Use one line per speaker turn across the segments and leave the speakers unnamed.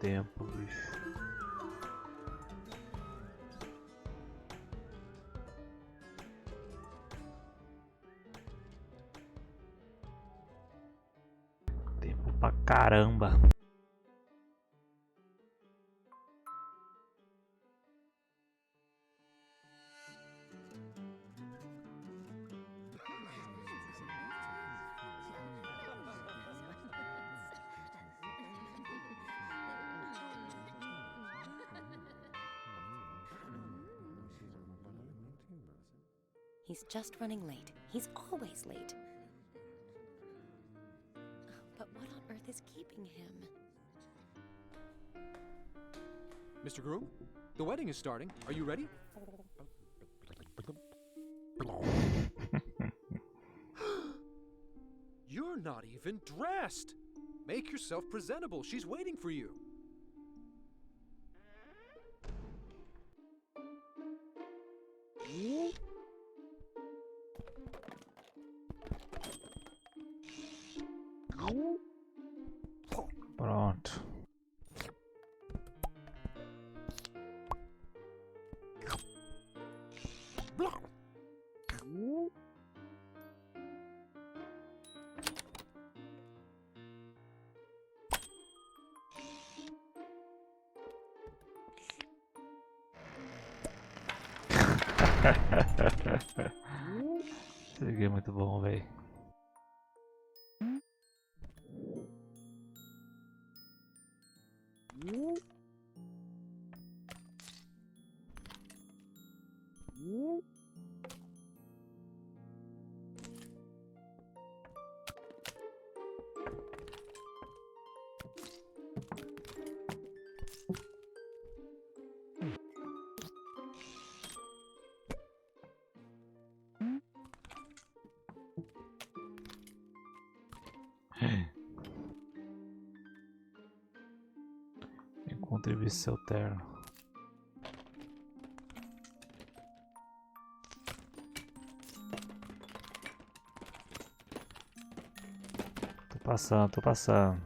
tempo, bicho. Tempo pra caramba.
He's just running late. He's always late. But what on earth is keeping him?
Mr. Groom, the wedding is starting. Are you ready? You're not even dressed. Make yourself presentable. She's waiting for you.
Pronto. Esse aqui é muito bom, velho. Encontre seu terno. Tô passando.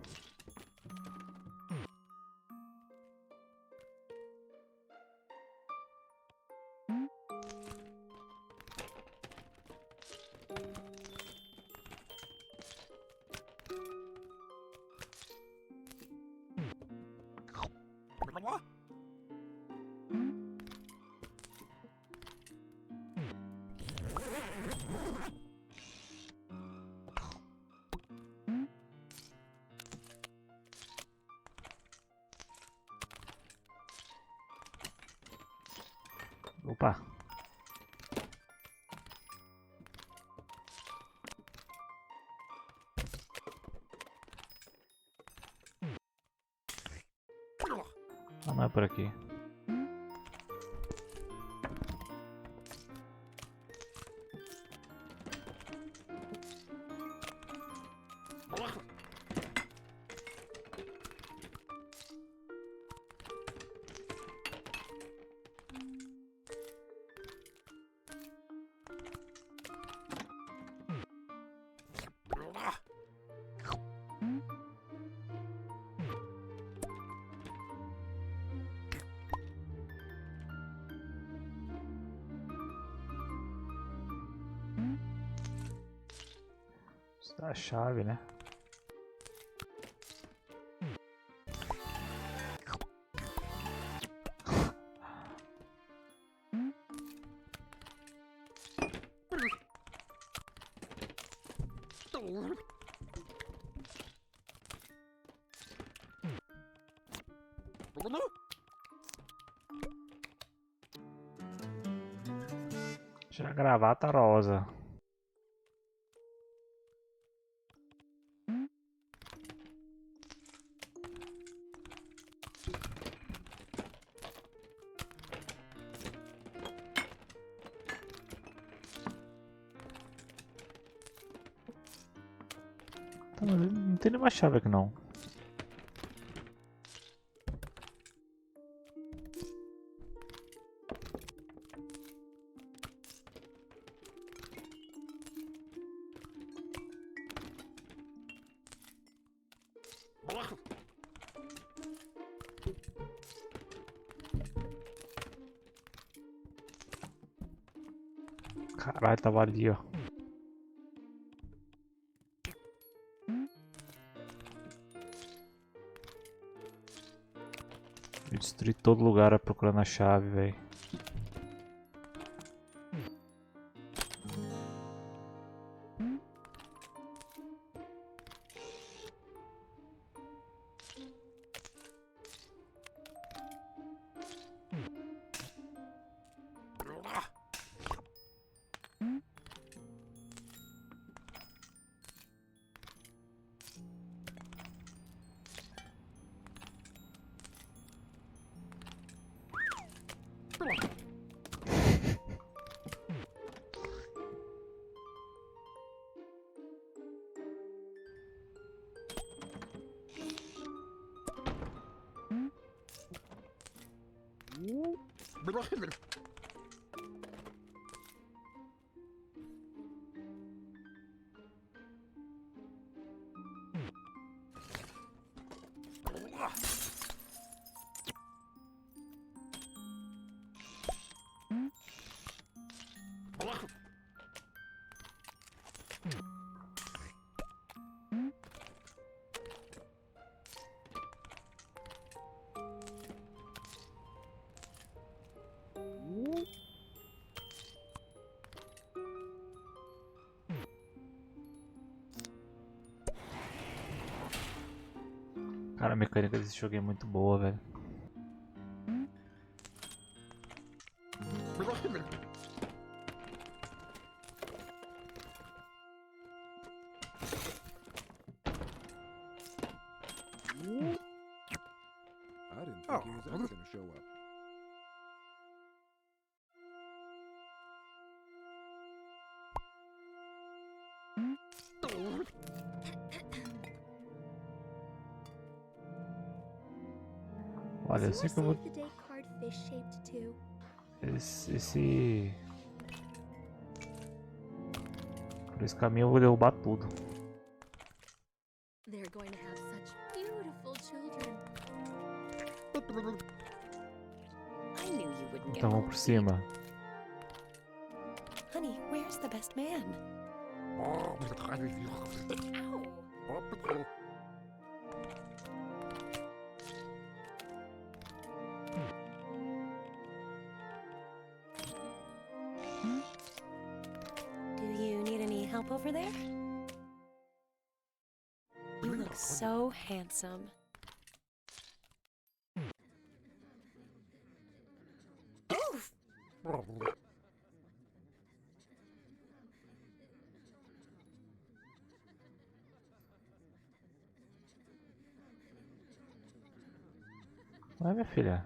Opa! Ah, não é por aqui. Isso dá a chave, né? Tira a gravata rosa. Não tem nenhuma chave aqui não. Caralho, tava ali, ó. Eu destruí todo lugar procurando a chave, velho. Cara, a mecânica desse jogo é muito boa, velho.
I didn't think he was ever gonna show up.
Olha, eu
Is
sei
your
que eu vou...
save the date card fish shaped too?
Por esse caminho eu vou derrubar tudo.
They're going to have such beautiful children.
I knew you wouldn't get
Então vamos
cold
por
feet.
cima.
Honey, where's the best man? Ow! Do you need any help over there? You look so handsome. Oof!
Vai, minha filha.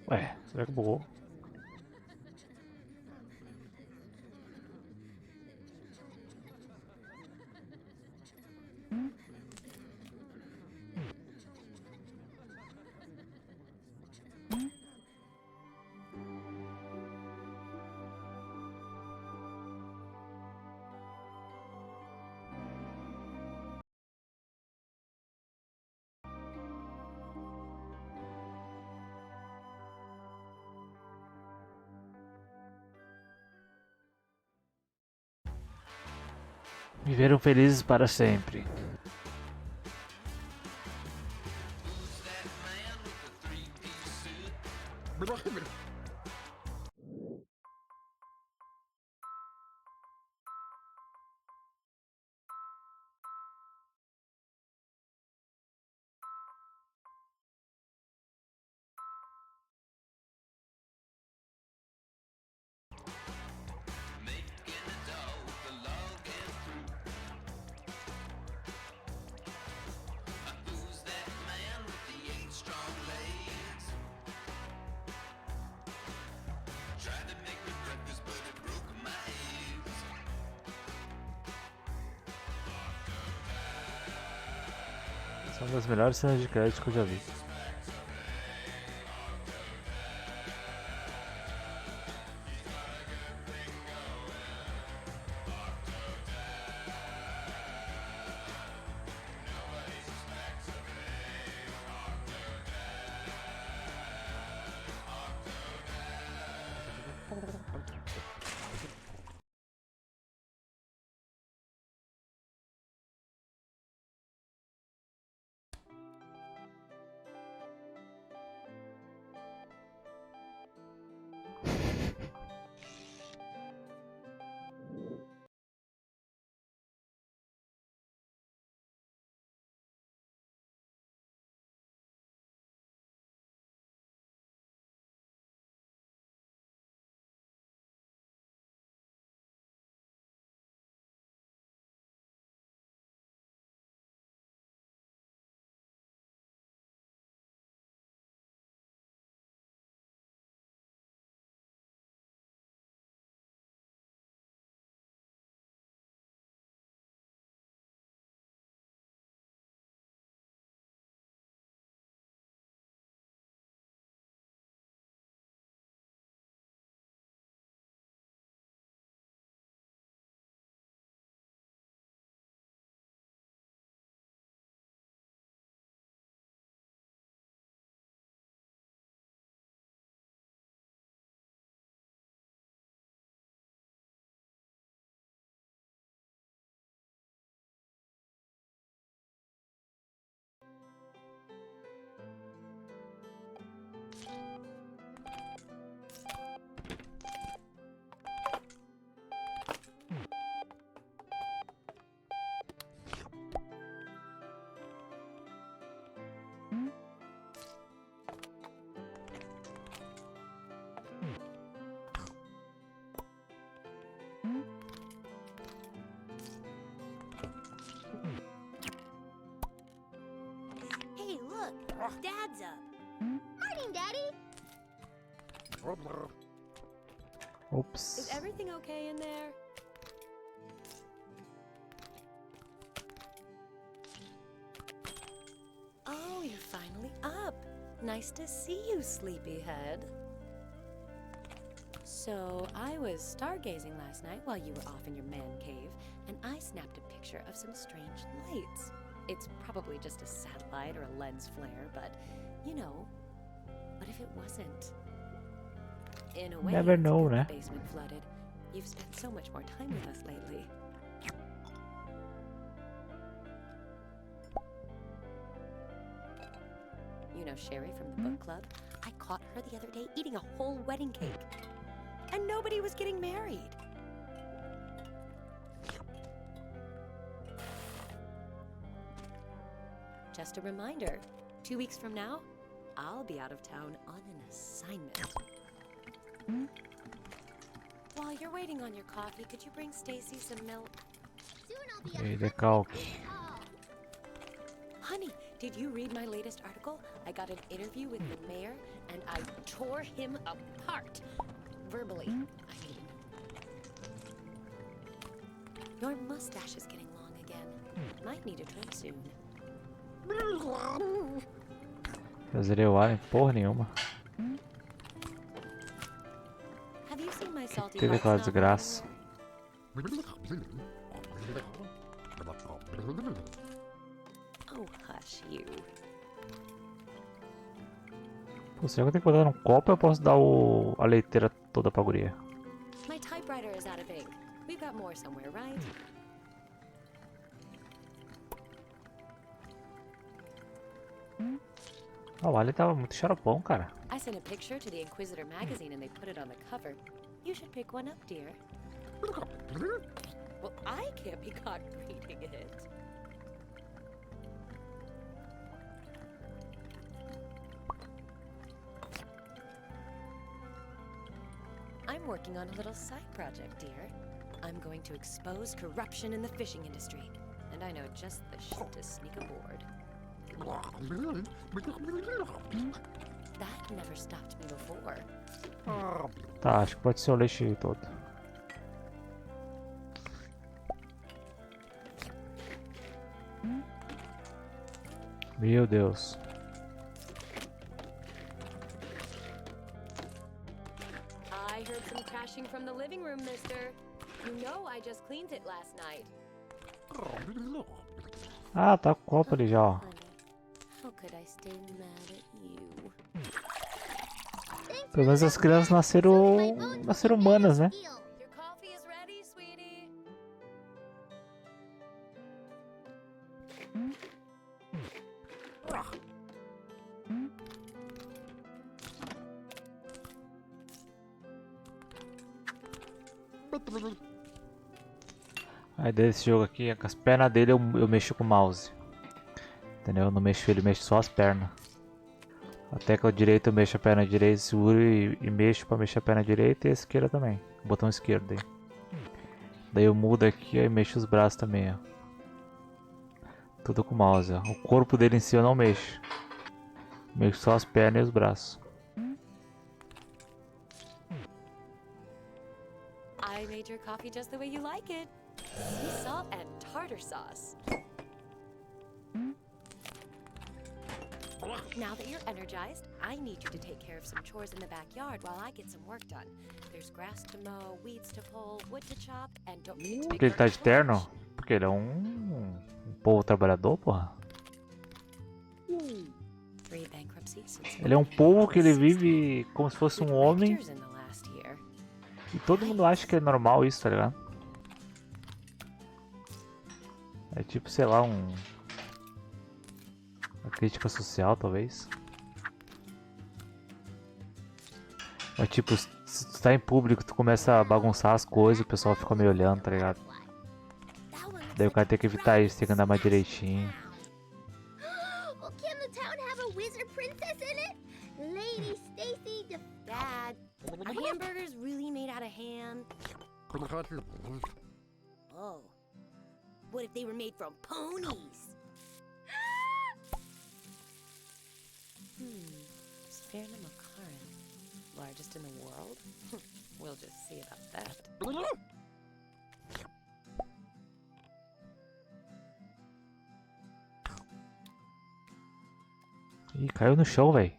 Ué, será que bugou? Viveram felizes para sempre. Uma das melhores cenas de crédito que eu já vi.
Hey, look! Dad's up!
Morning, Daddy!
Ops.
Is everything okay in there? Oh, you're finally up. Nice to see you, sleepyhead. So, I was stargazing last night while you were off in your man cave, and I snapped a picture of some strange lights. It's probably just a satellite or a lens flare, but, you know, what if it wasn't? In a way,
Never
it's
know,
good
né?
the basement flooded. You've spent so much more time with us lately. You know Sherry from the book club? I caught her the other day eating a whole wedding cake. And nobody was getting married. Just a reminder, 2 weeks from now, I'll be out of town on an assignment. While you're waiting on your coffee, could you bring Stacy some milk?
Soon I'll be
E
a
decalque.
Oh,
Honey, did you read my latest article? I got an interview with the mayor, and I tore him apart. Verbally, I mean. Your mustache is getting long again. Might need a trim soon.
Eu zerei o ar em porra nenhuma.
Have you seen my salty
Teve
hearts
aquela
novel
desgraça.
anywhere? Oh, hush you.
Pô, será que eu tenho que botar num copo ou eu posso dar a leiteira toda pra guria?
My typewriter is out of ink. We've got more somewhere, right?
Ah, o Ali tava muito xaropão, cara.
I sent a picture to the Inquisitor magazine and they put it on the cover. You should pick one up, dear. Well, I can't be caught reading it. I'm working on a little side project, dear. I'm going to expose corruption in the fishing industry. And I know just the ship to sneak aboard. That never stopped me before.
Tá, acho que pode ser o leite todo. Meu Deus.
I heard some crashing from the living room, mister. You know I just cleaned it last night.
Ah, tá com o copo ali já, ó.
Honey, how could I stay mad at you?
Pelo menos as crianças nasceram humanas, né?
Your coffee is ready, sweetie.
A ideia desse jogo aqui é que as pernas dele eu mexo com o mouse. Entendeu? Eu não mexo ele, mexo só as pernas. Até que o direito eu mexo a perna direita, seguro e mexo pra mexer a perna direita e a esquerda também. O botão esquerdo aí. Daí eu mudo aqui e mexo os braços também, ó. Tudo com o mouse, ó. O corpo dele em si eu não mexo. Mexo só as pernas e os braços.
I made your coffee just the way you like it. Sea salt and tartar sauce. Now that you're energized, I need you to take care of some chores in the backyard while I get some work done. There's grass to mow, weeds to pull, wood to chop, and don't forget to make
Porque ele tá de
your
terno? Porque ele é um povo trabalhador, porra.
lunch. 3 bankruptcies since
Ele é um povo que ele vive como se fosse
with
um homem.
rectors in the last year.
E todo mundo acha que é normal isso, tá ligado? É tipo, sei lá, uma crítica social, talvez. É tipo, se tu tá em público, tu começa a bagunçar as coisas, o pessoal fica meio olhando, tá ligado?
That one looks
Daí o
like
cara tem que evitar isso, tem que andar mais direitinho.
Well, can the town have a wizard princess in it? Lady Stacy de
Dad, are hamburgers really made out of ham? Oh. What if they were made from ponies? Sphagnum current. Largest in the world? We'll just see about that.
Ih, caiu no chão, velho.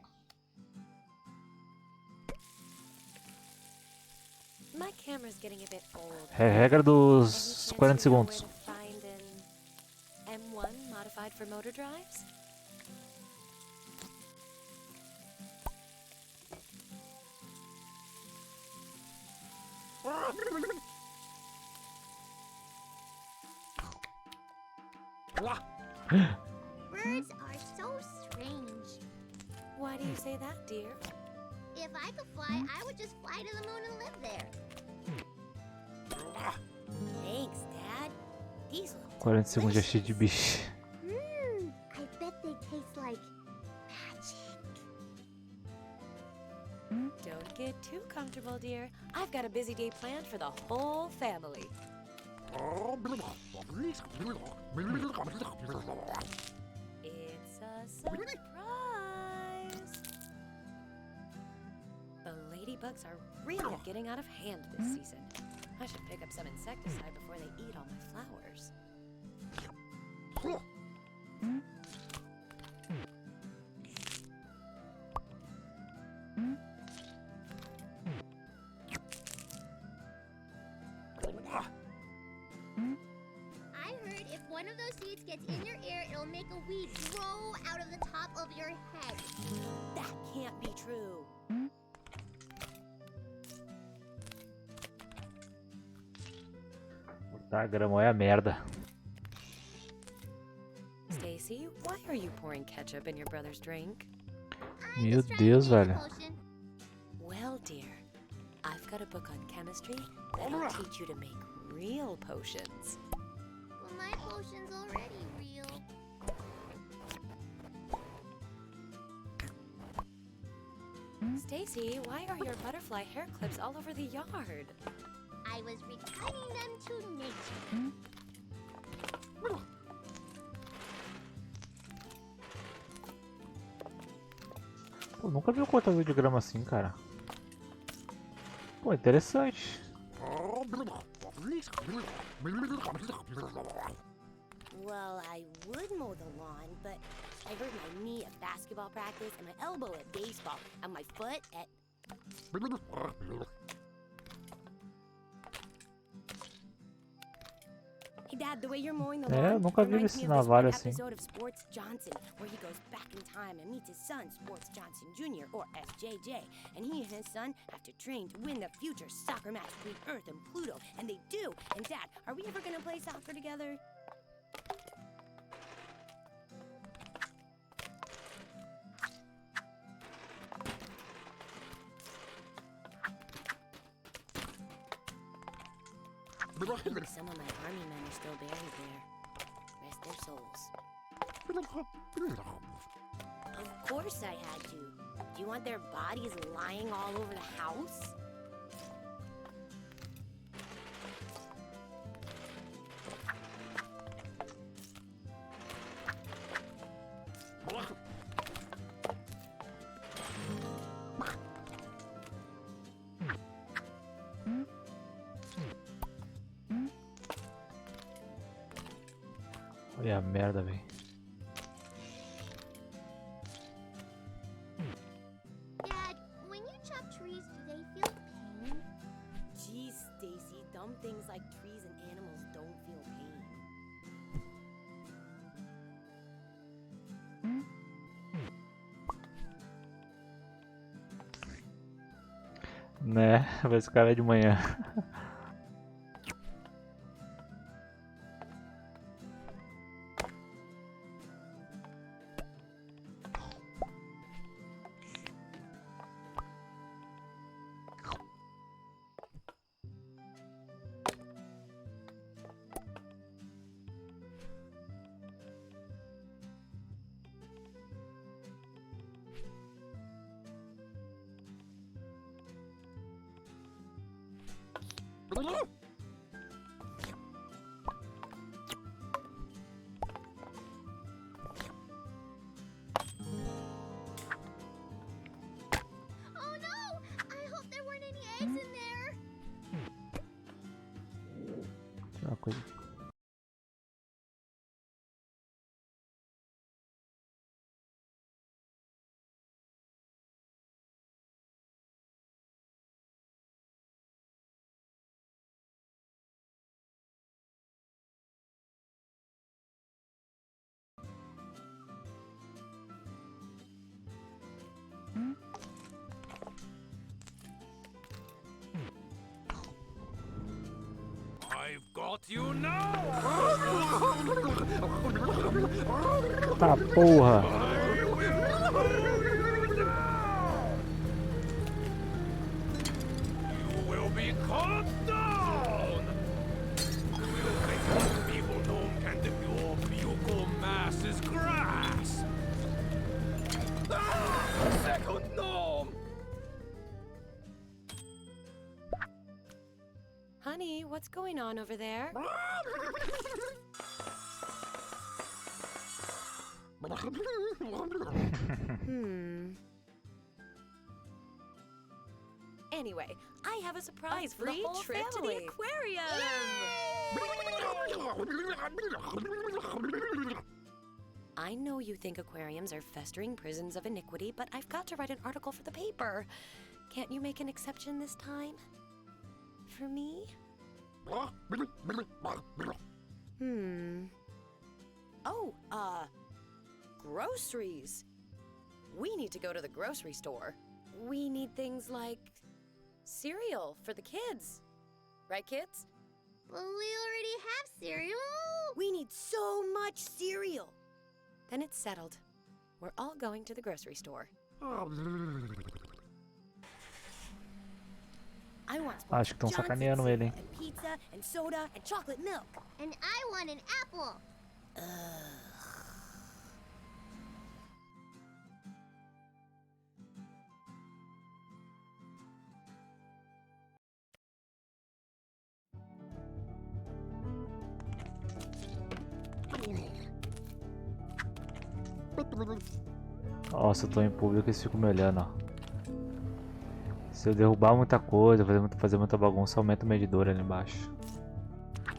My camera's getting a bit old.
É regra dos 40 segundos.
Find an M1 modified for motor drives?
birds are so strange.
Why do you say that, dear?
If I could fly, I would just fly to the moon and live there.
Thanks, Dad. These look
40 segundos já cheio de bicho.
I bet they taste like magic.
Don't get too comfortable, dear. I've got a busy day planned for the whole family. It's a surprise. The ladybugs are really getting out of hand this season. I should pick up some insecticide before they eat all my flowers.
I heard if one of those seeds gets in your ear, it'll make a weed grow out of the top of your head.
That can't be true.
Tá, grama é a merda.
Stacy, why are you pouring ketchup in your brother's drink?
I'm
Meu
just trying to
Deus,
make a
velho.
potion.
Well, dear, I've got a book on chemistry that'll teach you to make real potions.
Well, my potion's already real.
Stacy, why are your butterfly hair clips all over the yard?
I was returning them to nature.
Pô, nunca vi um cortador de grama assim, cara. Pô, interessante.
Well, I would mow the lawn, but I hurt my knee at basketball practice and my elbow at baseball and my foot at... Hey, Dad, the way you're mowing the lawn
eu nunca vi
reminds
esse
me of this
navalha
one
assim.
episode of Sports Johnson, where he goes back in time and meets his son, Sports Johnson Jr., or SJJ, and he and his son have to train to win the future soccer match between Earth and Pluto, and they do. And Dad, are we ever gonna play soccer together? I think some of my army men are still buried there. Rest their souls. Of course I had to. Do you want their bodies lying all over the house?
Olha a merda, velho.
Dad, when you chop trees, do they feel pain?
Geez, Stacy, dumb things like trees and animals don't feel pain.
Né, vai esse cara de manhã.
Oh no! I hope there weren't any eggs in there.
Uma coisa.
I've got you now!
Tá porra!
I will hold you down! You will be cut down! Will make people known can the pure buccal masses grass! Ah! Second gnome!
Honey, what's going on over there? Anyway, I have a surprise for the
free
whole
trip to the
family.
aquarium!
I know you think aquariums are festering prisons of iniquity, but I've got to write an article for the paper. Can't you make an exception this time? For me? Oh, groceries. We need to go to the grocery store. We need things like cereal for the kids. Right, kids?
Well, we already have cereal.
We need so much cereal. Then it's settled. We're all going to the grocery store. I want
Acho que estão sacaneando ele, hein?
and pizza and soda and chocolate milk.
And I want an apple.
Nossa, eu tô em público e eles ficam me olhando, ó. Se eu derrubar muita coisa, fazer muita bagunça, aumenta o medidor ali embaixo.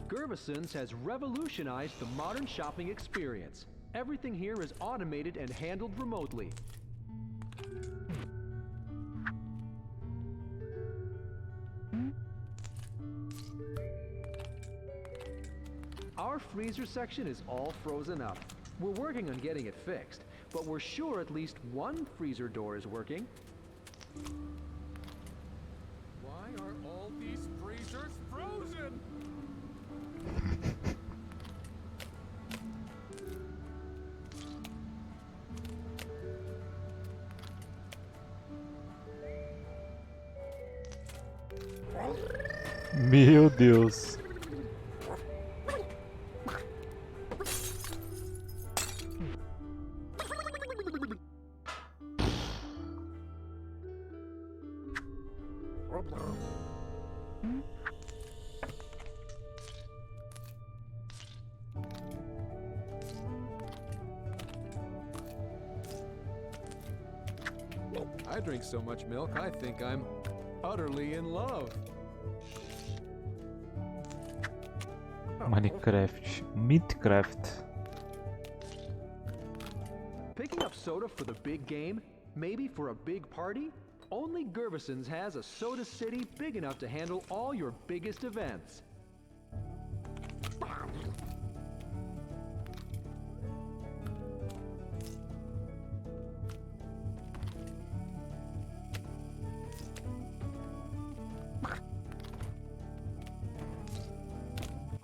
Gervison's has revolutionized the modern shopping experience. Everything here is automated and handled remotely. Our freezer section is all frozen up. We're working on getting it fixed, but we're sure at least one freezer door is working.
Why are all these freezers frozen?
Meu Deus.
I drink so much milk, I think I'm utterly in love.
Minecraft.
Picking up soda for the big game? Maybe for a big party? Only Gervison's has a soda city big enough to handle all your biggest events.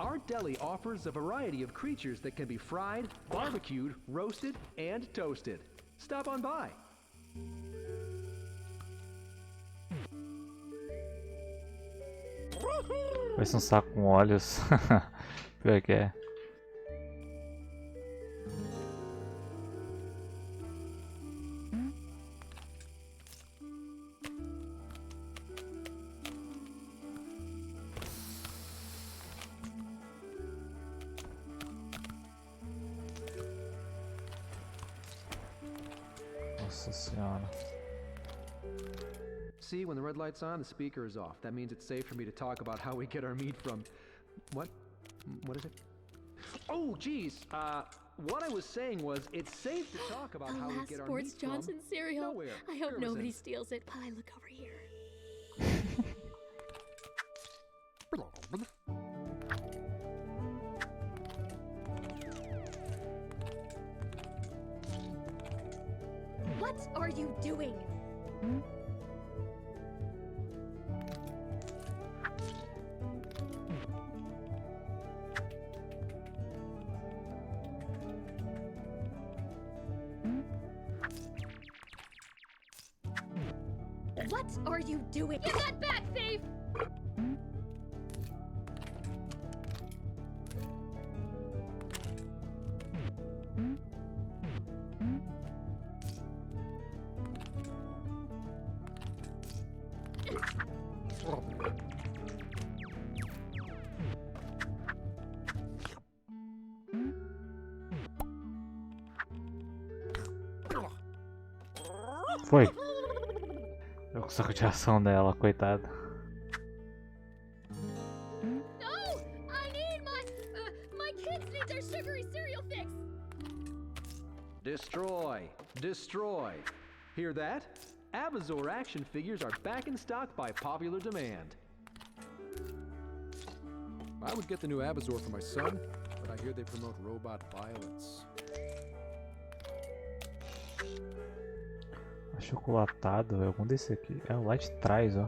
Our deli offers a variety of creatures that can be fried, barbecued, roasted, and toasted. Stop on by.
Parece um saco com olhos. Pior que é. Nossa senhora.
See, when the red light's on, the speaker is off. That means it's safe for me to talk about how we get our meat from... What? What is it? Oh, geez. What I was saying was, it's safe to talk about how we
Alas,
get our
Sports
meat from...
Johnson cereal.
nowhere.
I hope nobody
Gervison's.
steals it while I look over here.
What are you doing? What are you doing? Get that back, thief!
Foi. Eu com o saco de ação dela, coitada.
No! I need my kids need their sugary cereal fix!
Destroy. Destroy. Hear that? Abazor action figures are back in stock by popular demand.
I would get the new Abazor for my son, but I hear they promote robot violence.
Achocolatado, é algum desse aqui. É o lá de trás, ó.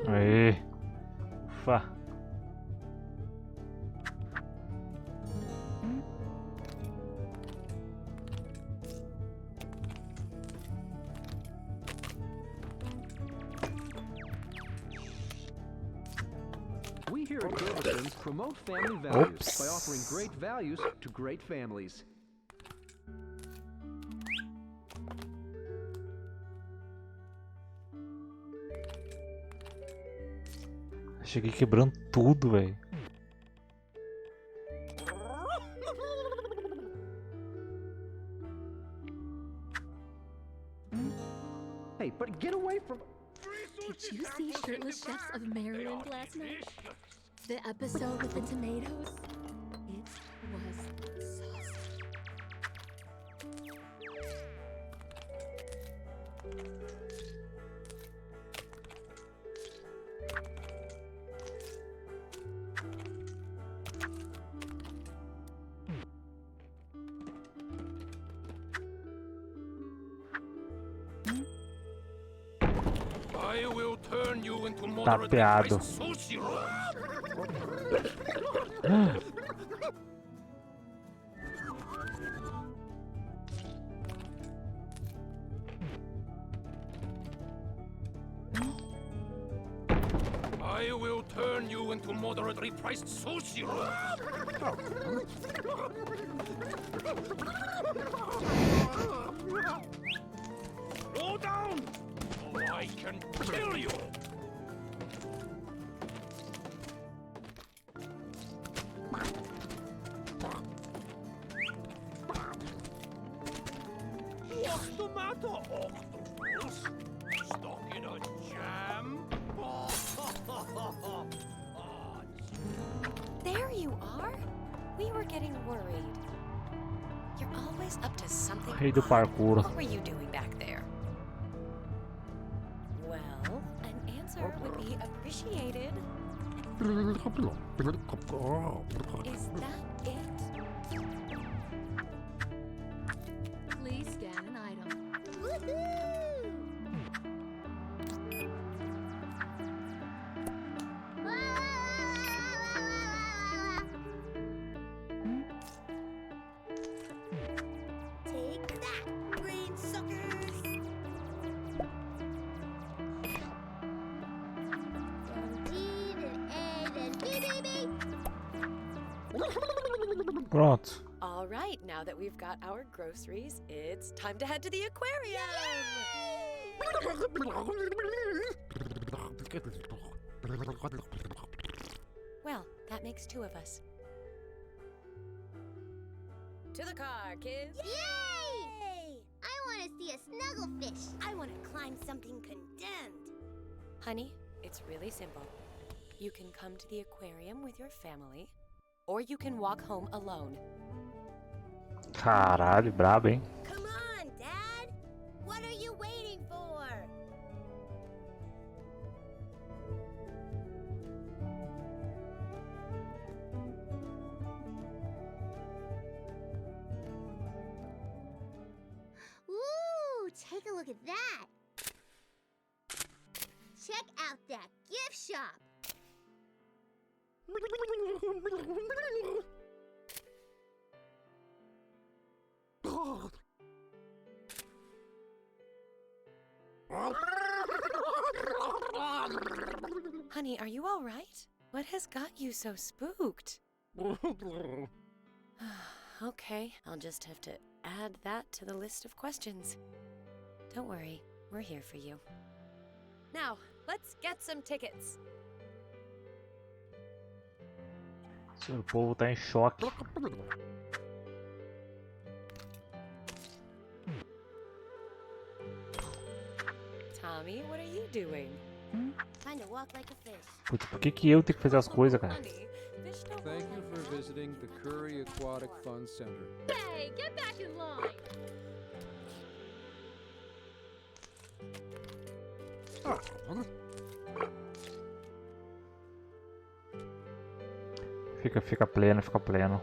Aê! Ufa!
Promote family values
Oops.
by offering great values to great families.
Cheguei quebrando tudo, velho.
Hey, but get away from...
Did you see Shirtless Chefs of Maryland last night? The episode with the tomatoes? It was saucy.
I will turn you into
Tapeado.
moderate-priced sushi rolls. I will turn you into moderately priced sushi rolls. Slow down! Or I can kill you! What's the matter, Octopus? Stuck in a jam?
There you are. We were getting worried. You're always up to something.
Rei do
odd.
parkour.
What were you doing back there? Well, an answer would be appreciated. Is that it?
Please scan an item.
Woohoo! Take that, brain suckers! From D to A then B, baby!
Pronto.
All right, now that we've got our groceries, it's time to head to the aquarium. Well, that makes two of us. To the car, kids.
Yay! I want to see a snugglefish. I want to climb something condemned.
Honey, it's really simple. You can come to the aquarium with your family, or you can walk home alone.
Caralho, brabo, hein?
Come on, Dad. What are you waiting for? Ooh, take a look at that. Check out that gift shop.
Honey, are you all right? What has got you so spooked? Okay, I'll just have to add that to the list of questions. Don't worry, we're here for you. Now, let's get some tickets.
O povo tá em choque.
Tommy, what are you doing?
Trying to walk like a fish.
Putz, por que eu tenho que fazer as coisas, cara?
Honey, fish don't
Thank
walk
you
like
for
that.
visiting the Curry Aquatic Fun Center.
Hey, get back in line!
Fica pleno, fica pleno.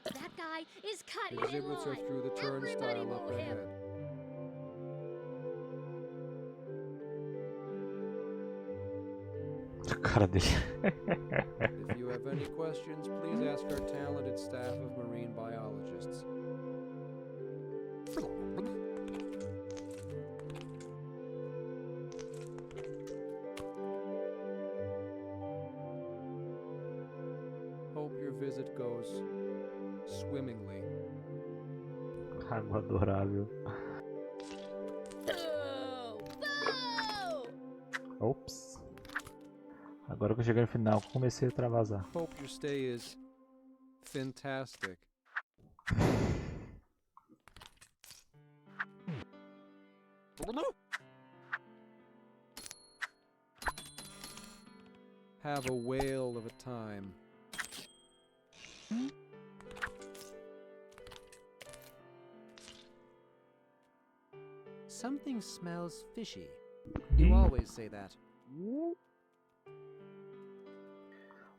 That guy is cutting in
Exhibits are
line.
through the
Everybody
turnstile up
move him.
ahead.
A cara dele.
If you have any questions, please ask our talented staff of marine biologists.
Água adorável. Ops. Agora que eu cheguei no final, comecei a travasar.
Hope your stay is fantastic. Have a whale of a time.
Something smells fishy. You always say that.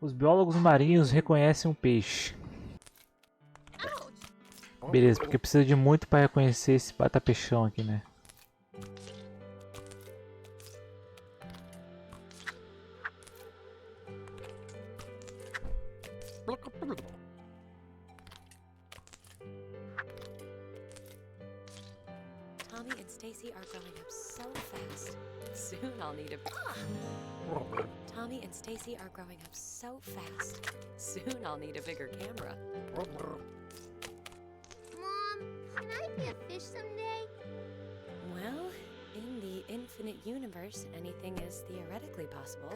Os biólogos marinhos reconhecem um peixe. Beleza, porque precisa de muito para reconhecer esse bata-peixão aqui, né?
Tommy and Stacy are growing up so fast. Soon I'll need a... Tommy and Stacy are growing up so fast. Soon I'll need a bigger camera.
Mom, can I be a fish someday?
Well, in the infinite universe, anything is theoretically possible.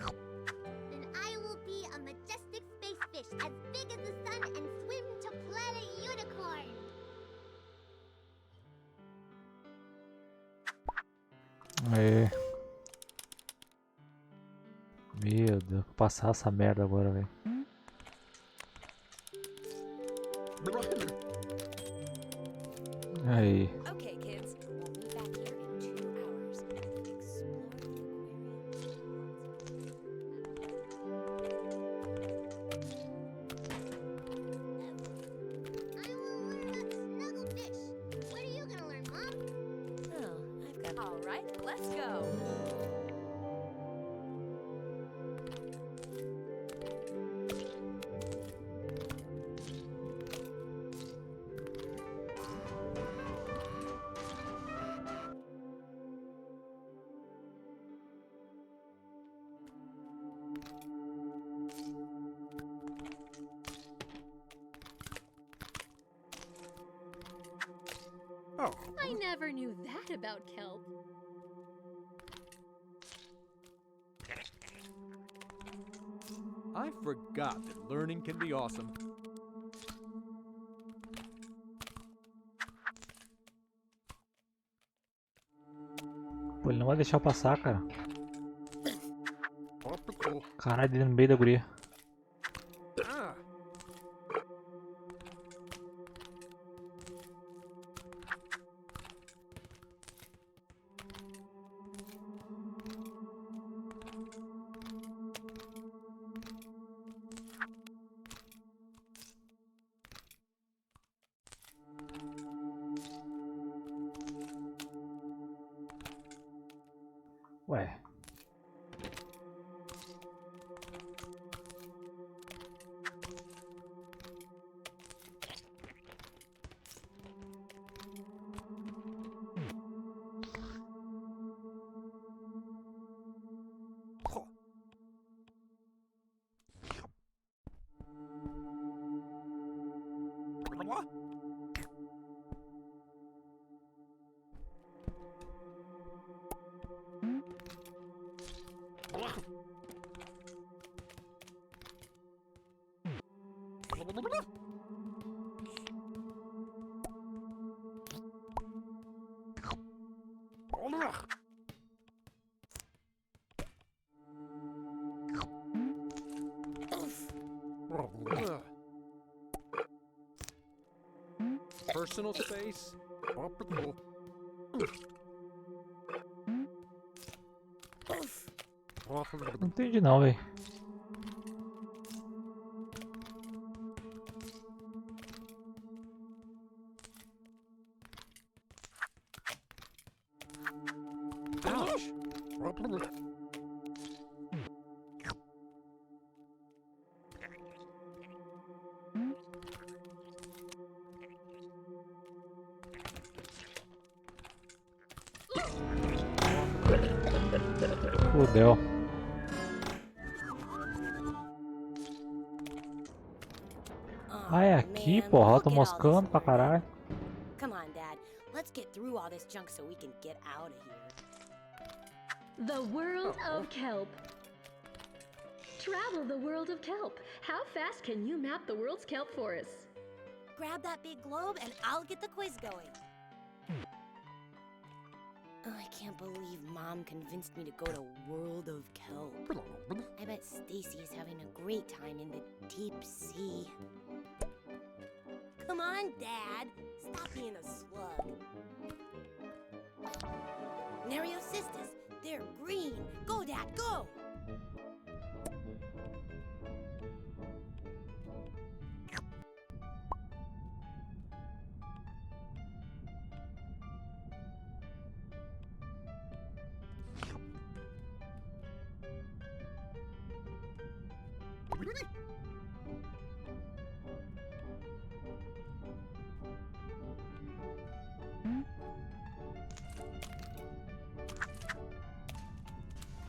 Then I will be a majestic space fish as big as the sun and swim to planet Unicorn.
Aê. Meu Deus, vou passar essa merda agora, velho. Aí.
Okay, kids, we'll be back here in 2 hours. Explore the
I will learn about snugglefish. What are you gonna learn, Mom?
Oh, I've got... All right, let's go.
I never knew that about kelp.
I forgot that learning can be awesome.
Pô, ele não vai deixar eu passar, cara. Caralho, dele no meio da guria. Ué.
Personal space.
Não entendi não, velho. Fudeu. Ah, é aqui, porra. Eu tô moscando pra caralho.
Come on, Dad. get through all this junk so we can get out of here.
The world of kelp. Travel the world of kelp. How fast can you map the world's kelp forests?
Grab that big globe and I'll get the quiz going. Oh, I can't believe Mom convinced me to go to World of Kelp. I bet Stacy is having a great time in the deep sea. Come on, Dad. Stop being a slug. Neriocistus, they're green. Go, Dad, go!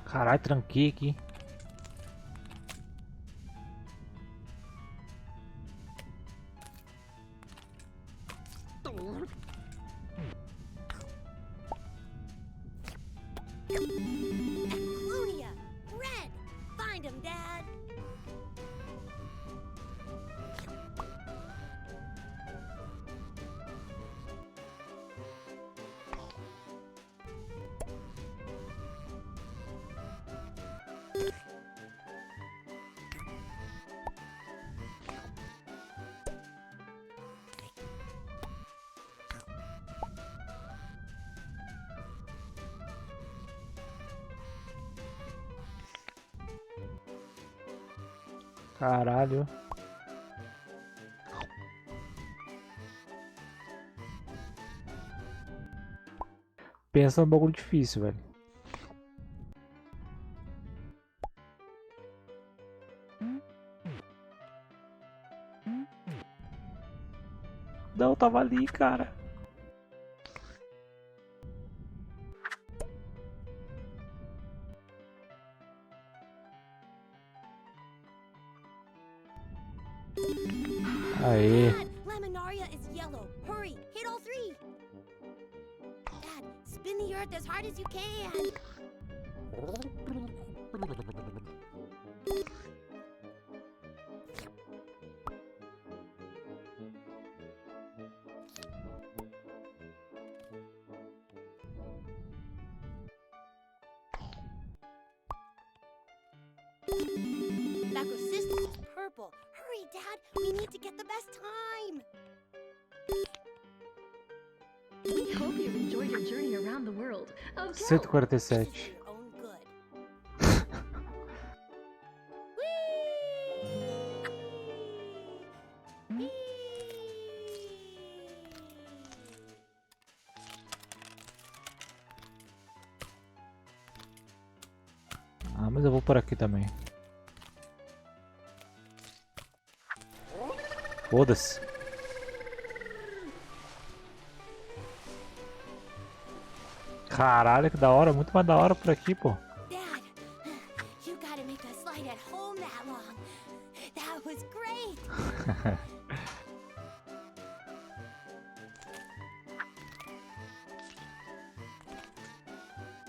Caralho, tranquei aqui.
Clunia! Red! Find him, Dad!
Caralho. Pensa num bagulho difícil, velho. Não, tava ali, cara. Aê.
Dad, Laminaria is yellow. Hurry, hit all three. Dad, spin the earth as hard as you can. Macrocystis is purple. Hurry, Dad. We need to get the best time.
We hope you've enjoyed your journey around the world of kelp.
147.
This is for your own good. Whee!
Ah, mas eu vou por aqui também. Foda-se. Caralho, que da hora. Muito mais da hora por aqui, pô.
Dad, you gotta make us slide at home that long. That was great.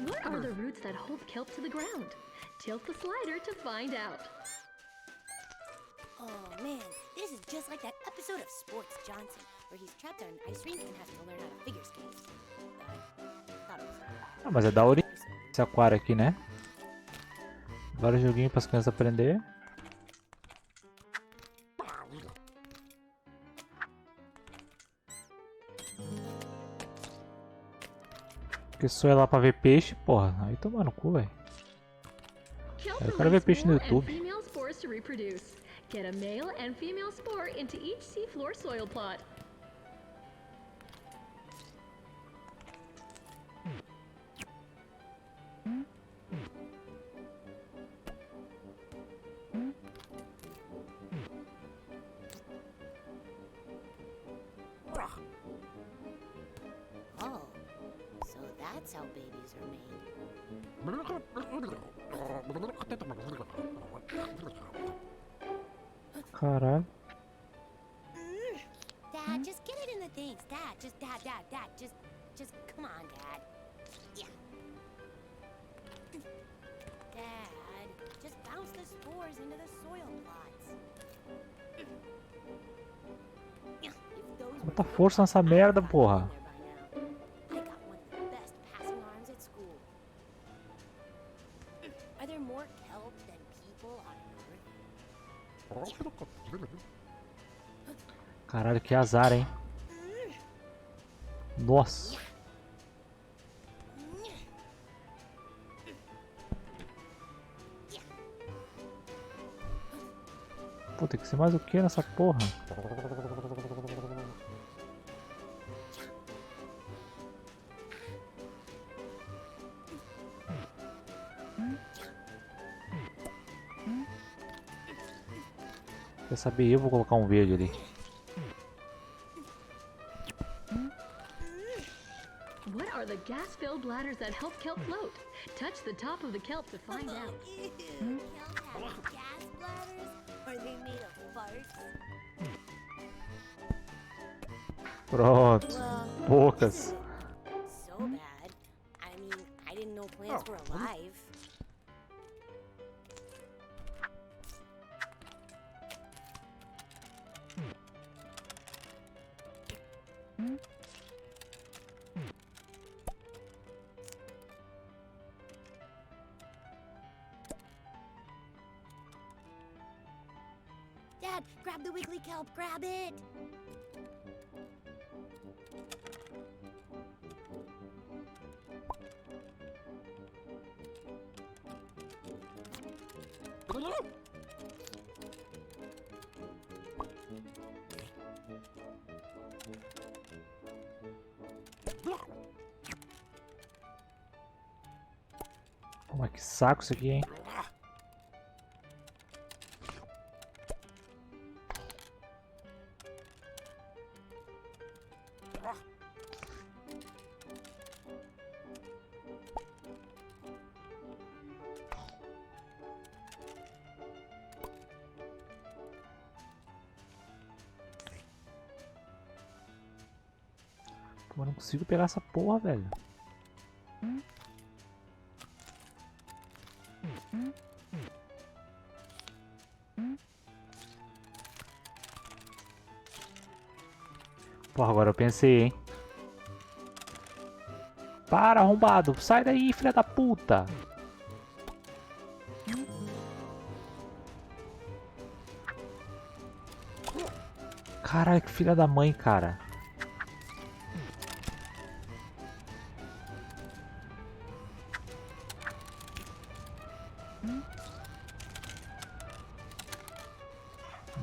What are the roots that hold kelp to the ground? Tilt the slider to find out.
Oh man, this is just like that episode of Sports Johnson, where he's trapped on an ice rink and has to learn how to figure skate. I thought it was
Ah, mas é da hora
episode.
esse aquário aqui, né? Vários joguinhos para as crianças aprender. Porque só ir lá pra ver peixe, porra. Aí toma no cu, velho.
Kelp
Eu quero ver
release
peixe no
male and
YouTube.
female spores to reproduce. Get a male and female spore into each seafloor soil plot.
Oh, so that's how babies are made.
Caralho.
Dad, just get it in the things. Dad, just bounce the spores into the soil plots. If those were
Muita força nessa merda, porra.
I got one of the best passing arms at school. Are there more kelp than people on Earth?
Caralho, que azar, hein? Nossa. Pô, tem que ser mais o que nessa porra? Quer saber? Eu vou colocar um verde ali.
What are the gas-filled bladders that help kelp float? Touch the top of the kelp to find out.
Ew. Kelp have gas bladders? Are they made of farts?
Pronto.
Well,
Poucas.
this isn't so bad. I mean, I didn't know plants were alive. Dad, grab the wiggly kelp, grab it!
Pô, mas que saco isso aqui, hein? Pô, eu não consigo pegar essa porra, velho. Porra, agora eu pensei, hein? Para, arrombado! Sai daí, filha da puta! Caralho, que filha da mãe, cara.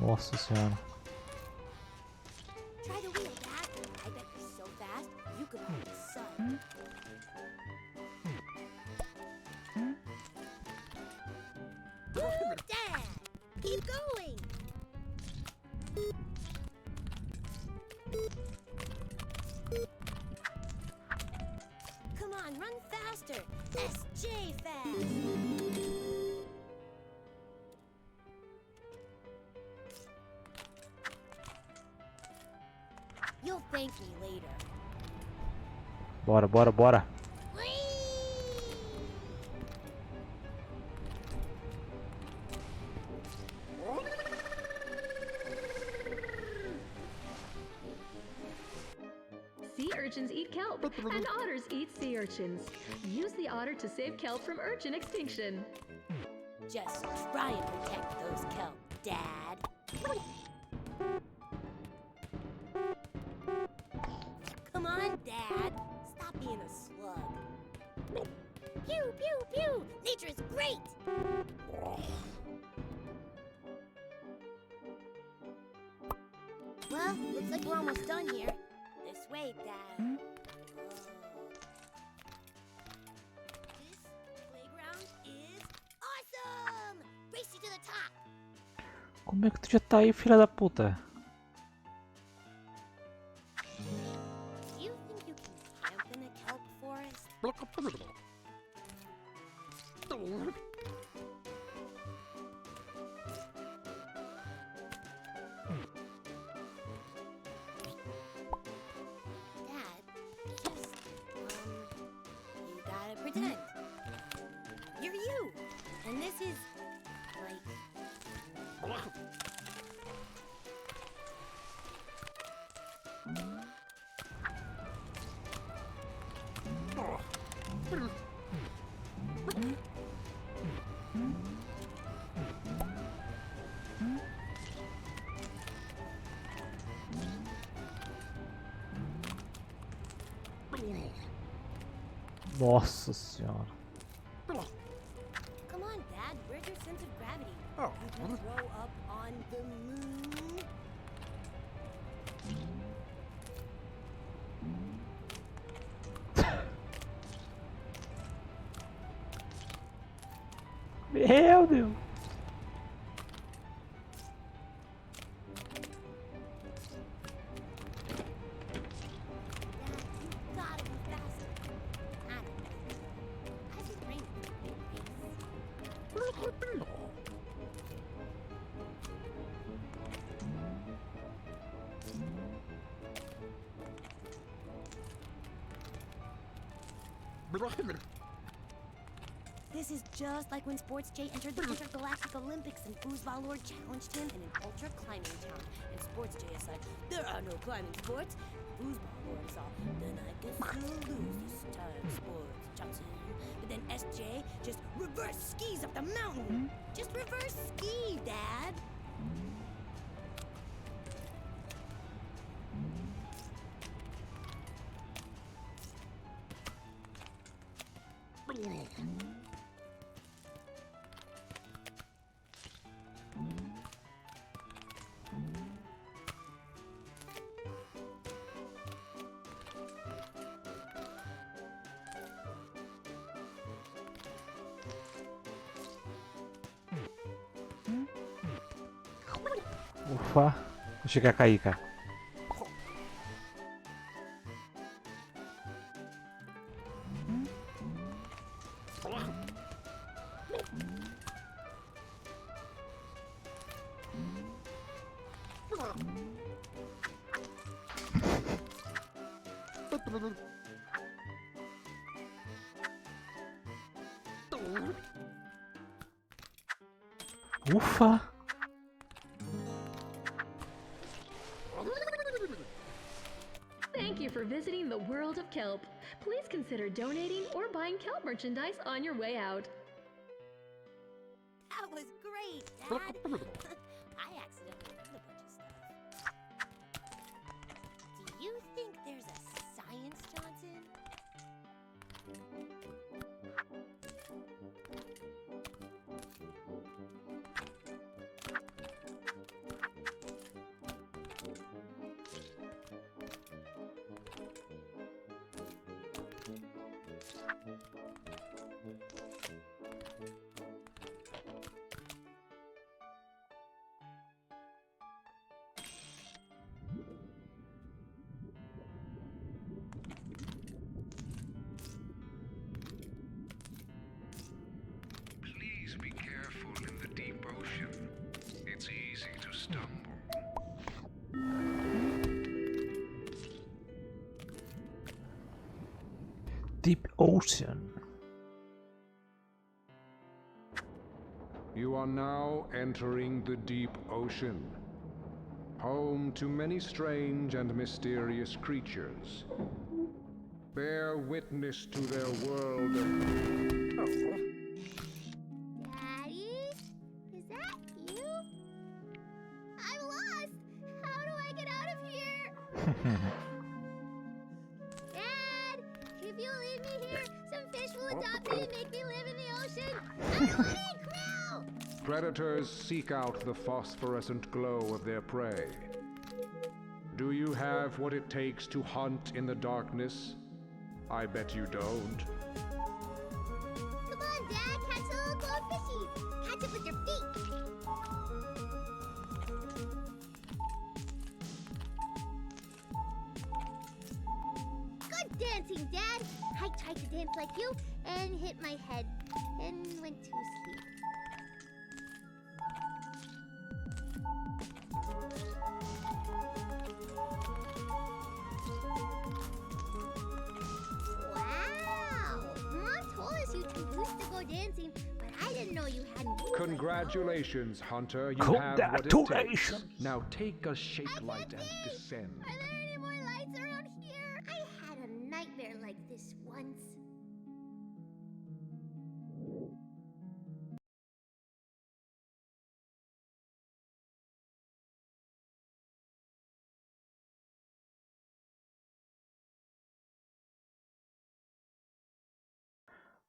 Nossa senhora.
Try the wheel, Dad. I bet you're so fast, you could ride the sun. Woo, Dad! Keep going! Come on, run faster! SJ fast! You'll thank me later.
Bora, bora, bora.
Sea urchins eat kelp, and otters eat sea urchins. Use the otter to save kelp from urchin extinction.
Just try and protect those kelp, Dad. Come on, Dad. Stop being a slug. Pew, pew, pew! Nature is great! Well, looks like we're almost done here. This way, Dad. This playground is awesome! Race you to the top!
Como é que tu já tá aí, filha da puta?
Do you think you can camp in a kelp forest? Dad, just, you gotta pretend. You're you, and this is
Nossa senhora.
Come on, Dad. Where's your sense of gravity?
Oh,
You can grow up on the moon.
Meu Deus.
Dad, you gotta be faster. I don't know. How's your brain doing? This is just like when Sports J entered the Intergalactic Olympics and Foosball Lord challenged him in an ultra climbing town. And Sports J is like, there are no climbing sports. Foosball Lord is all, then I guess you'll lose this time, Sports Johnson. But then SJ just reverse skis up the mountain. Just reverse ski, Dad.
Ufa. Achei que ia cair, cara. Ufa.
Thank you for visiting the world of kelp. Please consider donating or buying kelp merchandise on your way out.
That was great, Dad. I accidentally did a bunch of stuff. Do you think there's a Science Johnson?
Please be careful in the deep ocean. It's easy to stumble.
Deep Ocean.
You are now entering the deep ocean, home to many strange and mysterious creatures. Bear witness to their world of...
Daddy? Is that you? I'm lost! How do I get out of here? Dad! If you leave me here, some fish will adopt me and make me live in the ocean! I don't want to eat krill!
Predators seek out the phosphorescent glow of their prey. Do you have what it takes to hunt in the darkness? I bet you don't.
Come on, Dad! Catch the little goldfishies! Catch it with your feet! Good dancing, Dad! I tried to dance like you and hit my head and went to sleep. Wow! Mom told us you two used to go dancing, but I didn't know you hadn't.
Congratulations, Hunter. You have what it takes.
Congratulations.
Now take a shake light and descend.
Are there any more lights around here? I had a nightmare like this once.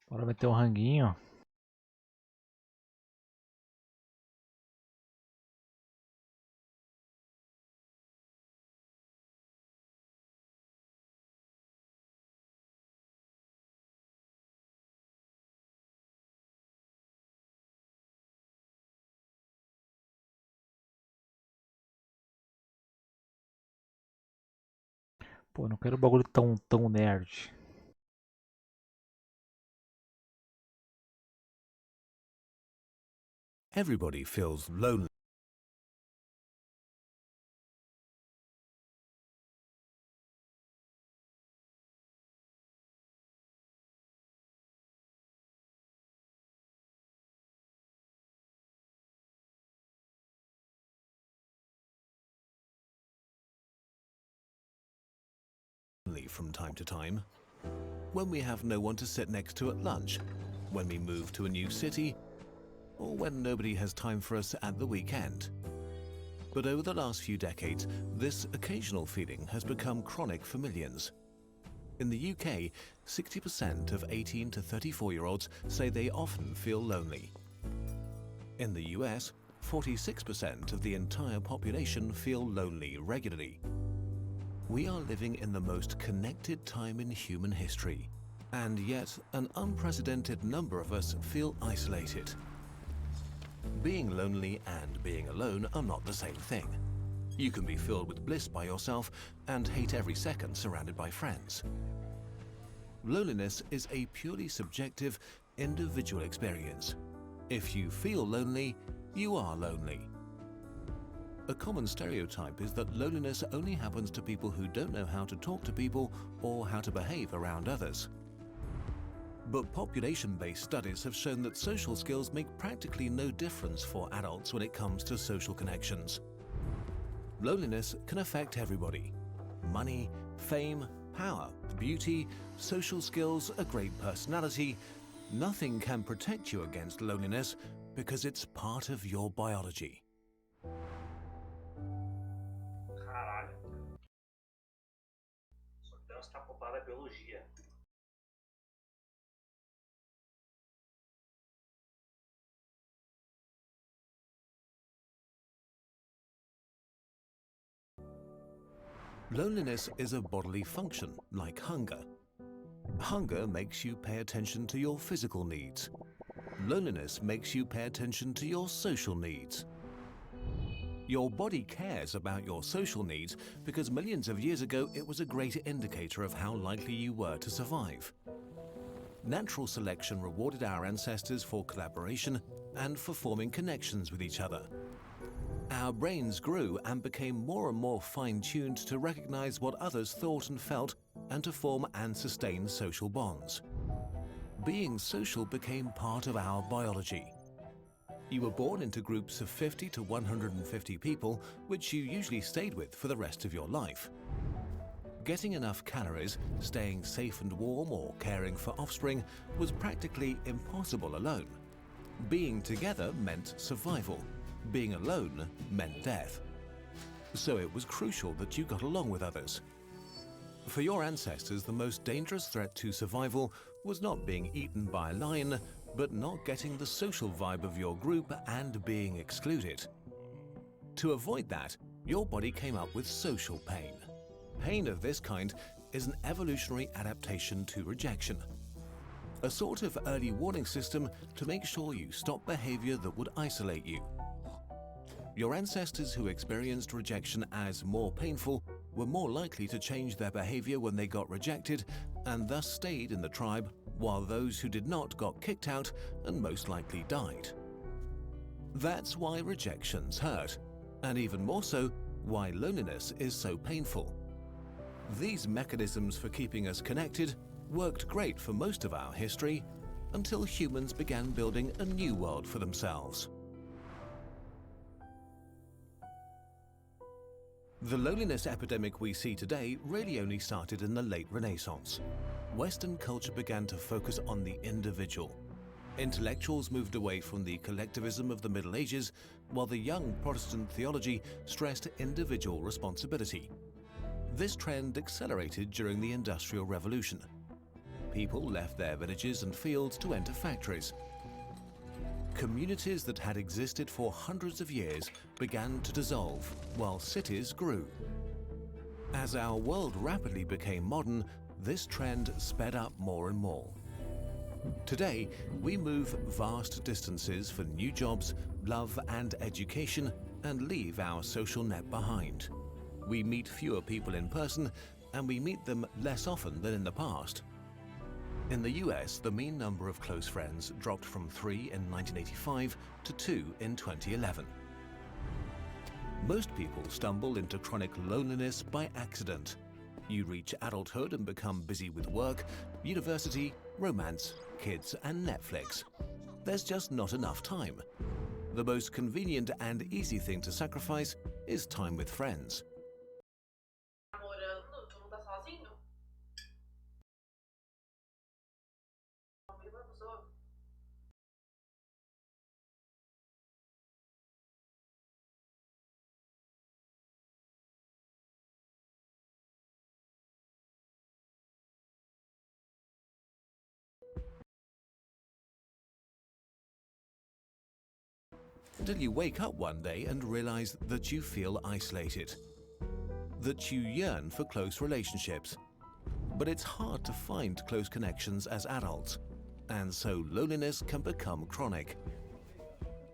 Bora meter um ranguinho. Pô, não quero um bagulho tão nerd.
Everybody feels lonely from time to time. When we have no one to sit next to at lunch, when we move to a new city, or when nobody has time for us at the weekend. But over the last few decades, this occasional feeling has become chronic for millions. In the UK, 60% of 18 to 34-year-olds say they often feel lonely. In the US, 46% of the entire population feel lonely regularly. We are living in the most connected time in human history, and yet an unprecedented number of us feel isolated. Being lonely and being alone are not the same thing. You can be filled with bliss by yourself and hate every second surrounded by friends. Loneliness is a purely subjective, individual experience. If you feel lonely, you are lonely. A common stereotype is that loneliness only happens to people who don't know how to talk to people or how to behave around others. But population-based studies have shown that social skills make practically no difference for adults when it comes to social connections. Loneliness can affect everybody. Money, fame, power, beauty, social skills, a great personality. Nothing can protect you against loneliness because it's part of your biology.
Caralho. Só que Deus tá culpado a biologia.
Loneliness is a bodily function, like hunger. Hunger makes you pay attention to your physical needs. Loneliness makes you pay attention to your social needs. Your body cares about your social needs because millions of years ago it was a great indicator of how likely you were to survive. Natural selection rewarded our ancestors for collaboration and for forming connections with each other. Our brains grew and became more and more fine-tuned to recognize what others thought and felt and to form and sustain social bonds. Being social became part of our biology. You were born into groups of 50 to 150 people, which you usually stayed with for the rest of your life. Getting enough calories, staying safe and warm, or caring for offspring was practically impossible alone. Being together meant survival. Being alone meant death. So it was crucial that you got along with others. For your ancestors, the most dangerous threat to survival was not being eaten by a lion, but not getting the social vibe of your group and being excluded. To avoid that, your body came up with social pain. Pain of this kind is an evolutionary adaptation to rejection. A sort of early warning system to make sure you stop behavior that would isolate you. Your ancestors who experienced rejection as more painful were more likely to change their behavior when they got rejected and thus stayed in the tribe, while those who did not got kicked out and most likely died. That's why rejections hurt, and even more so, why loneliness is so painful. These mechanisms for keeping us connected worked great for most of our history until humans began building a new world for themselves. The loneliness epidemic we see today really only started in the late Renaissance. Western culture began to focus on the individual. Intellectuals moved away from the collectivism of the Middle Ages, while the young Protestant theology stressed individual responsibility. This trend accelerated during the Industrial Revolution. People left their villages and fields to enter factories. Communities that had existed for hundreds of years began to dissolve, while cities grew. As our world rapidly became modern, this trend sped up more and more. Today, we move vast distances for new jobs, love and education, and leave our social net behind. We meet fewer people in person, and we meet them less often than in the past. In the US, the mean number of close friends dropped from 3 in 1985 to 2 in 2011. Most people stumble into chronic loneliness by accident. You reach adulthood and become busy with work, university, romance, kids, and Netflix. There's just not enough time. The most convenient and easy thing to sacrifice is time with friends.
Namorando, tu não tá sozinho? Mesma pessoa?
Till you wake up one day and realize that you feel isolated, that you yearn for close relationships. But it's hard to find close connections as adults, and so loneliness can become chronic.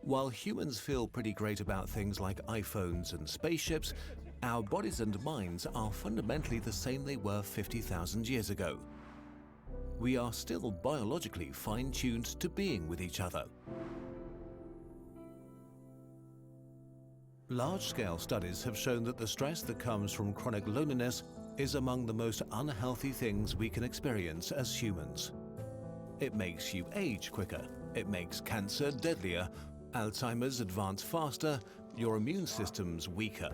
While humans feel pretty great about things like iPhones and spaceships, our bodies and minds are fundamentally the same they were 50,000 years ago. We are still biologically fine-tuned to being with each other. Large-scale studies have shown that the stress that comes from chronic loneliness is among the most unhealthy things we can experience as humans. It makes you age quicker, it makes cancer deadlier, Alzheimer's advance faster, your immune system's weaker.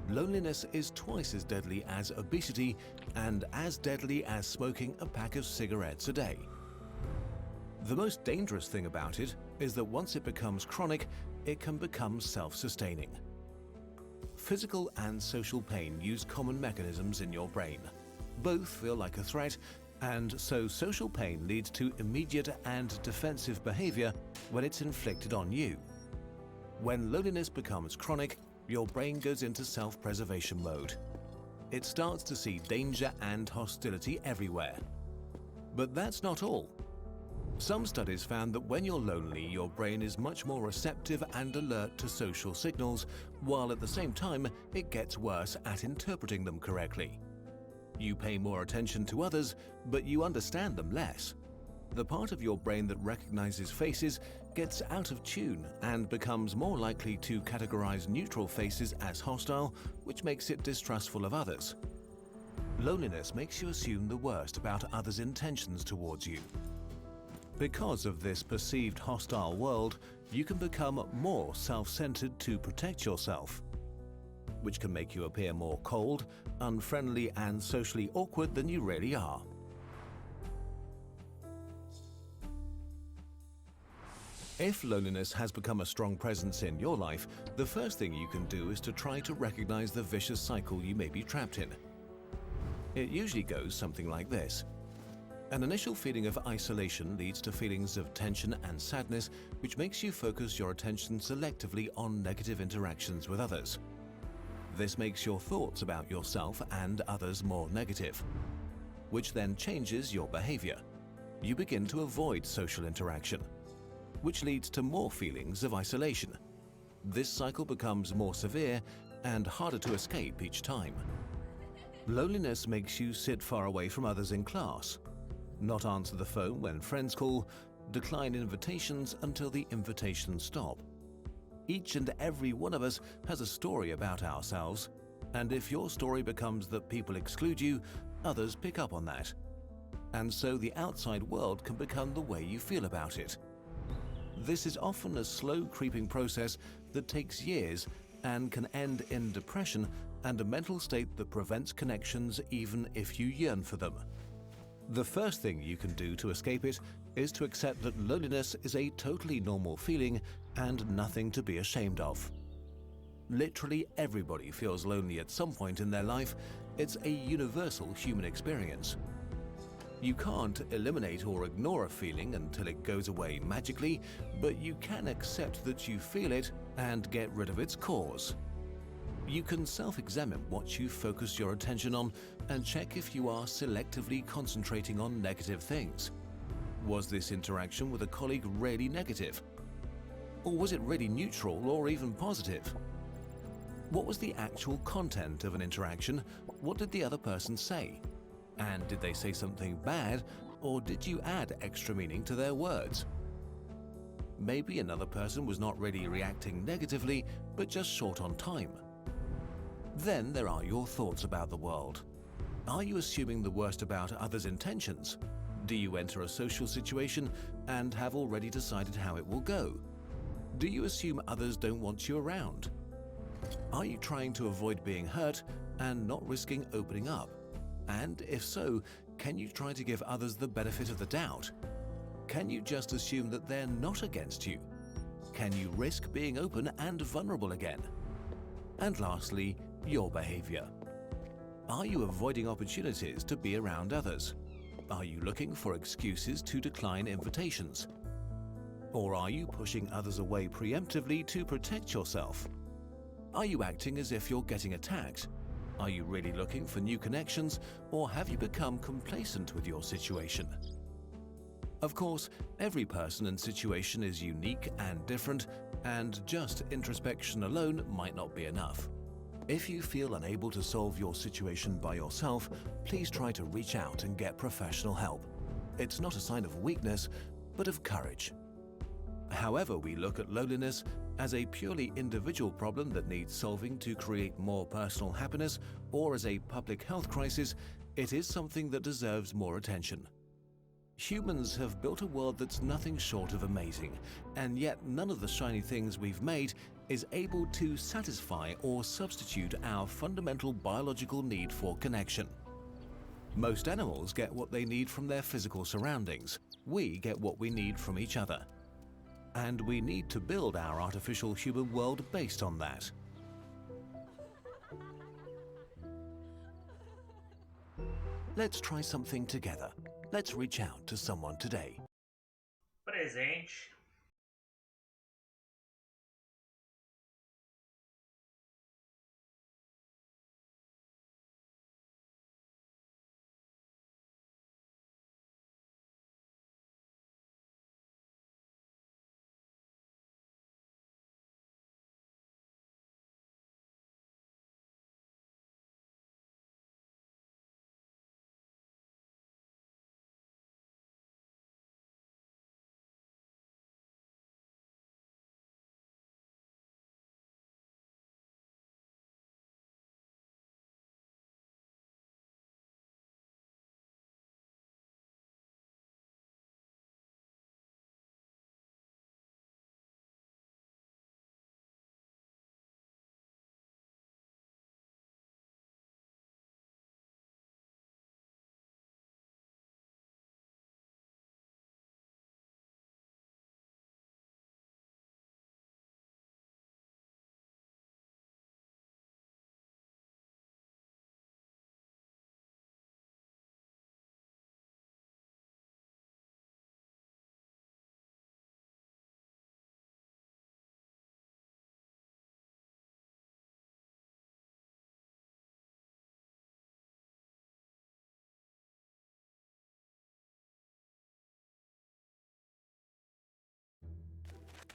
Loneliness is twice as deadly as obesity and as deadly as smoking a pack of cigarettes a day. The most dangerous thing about it is that once it becomes chronic, it can become self-sustaining. Physical and social pain use common mechanisms in your brain. Both feel like a threat, and so social pain leads to immediate and defensive behavior when it's inflicted on you. When loneliness becomes chronic, your brain goes into self-preservation mode. It starts to see danger and hostility everywhere. But that's not all. Some studies found that when you're lonely, your brain is much more receptive and alert to social signals, while at the same time, it gets worse at interpreting them correctly. You pay more attention to others, but you understand them less. The part of your brain that recognizes faces gets out of tune and becomes more likely to categorize neutral faces as hostile, which makes it distrustful of others. Loneliness makes you assume the worst about others' intentions towards you. Because of this perceived hostile world, you can become more self-centered to protect yourself, which can make you appear more cold, unfriendly, and socially awkward than you really are. If loneliness has become a strong presence in your life, the first thing you can do is to try to recognize the vicious cycle you may be trapped in. It usually goes something like this. An initial feeling of isolation leads to feelings of tension and sadness, which makes you focus your attention selectively on negative interactions with others. This makes your thoughts about yourself and others more negative, which then changes your behavior. You begin to avoid social interaction, which leads to more feelings of isolation. This cycle becomes more severe and harder to escape each time. Loneliness makes you sit far away from others in class, not answer the phone when friends call, decline invitations until the invitations stop. Each and every one of us has a story about ourselves, and if your story becomes that people exclude you, others pick up on that. And so the outside world can become the way you feel about it. This is often a slow creeping process that takes years and can end in depression and a mental state that prevents connections even if you yearn for them. The first thing you can do to escape it is to accept that loneliness is a totally normal feeling and nothing to be ashamed of. Literally everybody feels lonely at some point in their life. It's a universal human experience. You can't eliminate or ignore a feeling until it goes away magically, but you can accept that you feel it and get rid of its cause. You can self-examine what you focus your attention on and check if you are selectively concentrating on negative things. Was this interaction with a colleague really negative? Or was it really neutral or even positive? What was the actual content of an interaction? What did the other person say? And did they say something bad, or did you add extra meaning to their words? Maybe another person was not really reacting negatively, but just short on time. Then there are your thoughts about the world. Are you assuming the worst about others' intentions? Do you enter a social situation and have already decided how it will go? Do you assume others don't want you around? Are you trying to avoid being hurt and not risking opening up? And if so, can you try to give others the benefit of the doubt? Can you just assume that they're not against you? Can you risk being open and vulnerable again? And lastly, your behavior. Are you avoiding opportunities to be around others? Are you looking for excuses to decline invitations? Or are you pushing others away preemptively to protect yourself? Are you acting as if you're getting attacked? Are you really looking for new connections, or have you become complacent with your situation? Of course, every person and situation is unique and different, and just introspection alone might not be enough. If you feel unable to solve your situation by yourself, please try to reach out and get professional help. It's not a sign of weakness, but of courage. However we look at loneliness, as a purely individual problem that needs solving to create more personal happiness, or as a public health crisis, it is something that deserves more attention. Humans have built a world that's nothing short of amazing, and yet none of the shiny things we've made is able to satisfy or substitute our fundamental biological need for connection. Most animals get what they need from their physical surroundings. We get what we need from each other. And we need to build our artificial human world based on that. Let's try something together. Let's reach out to someone today.
Presente.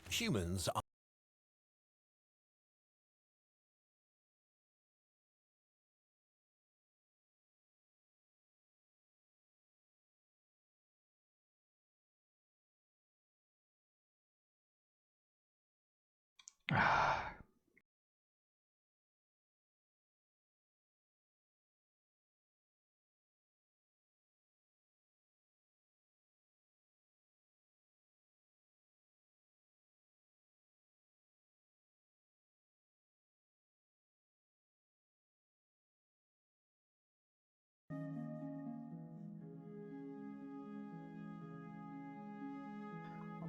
Humans
Ah.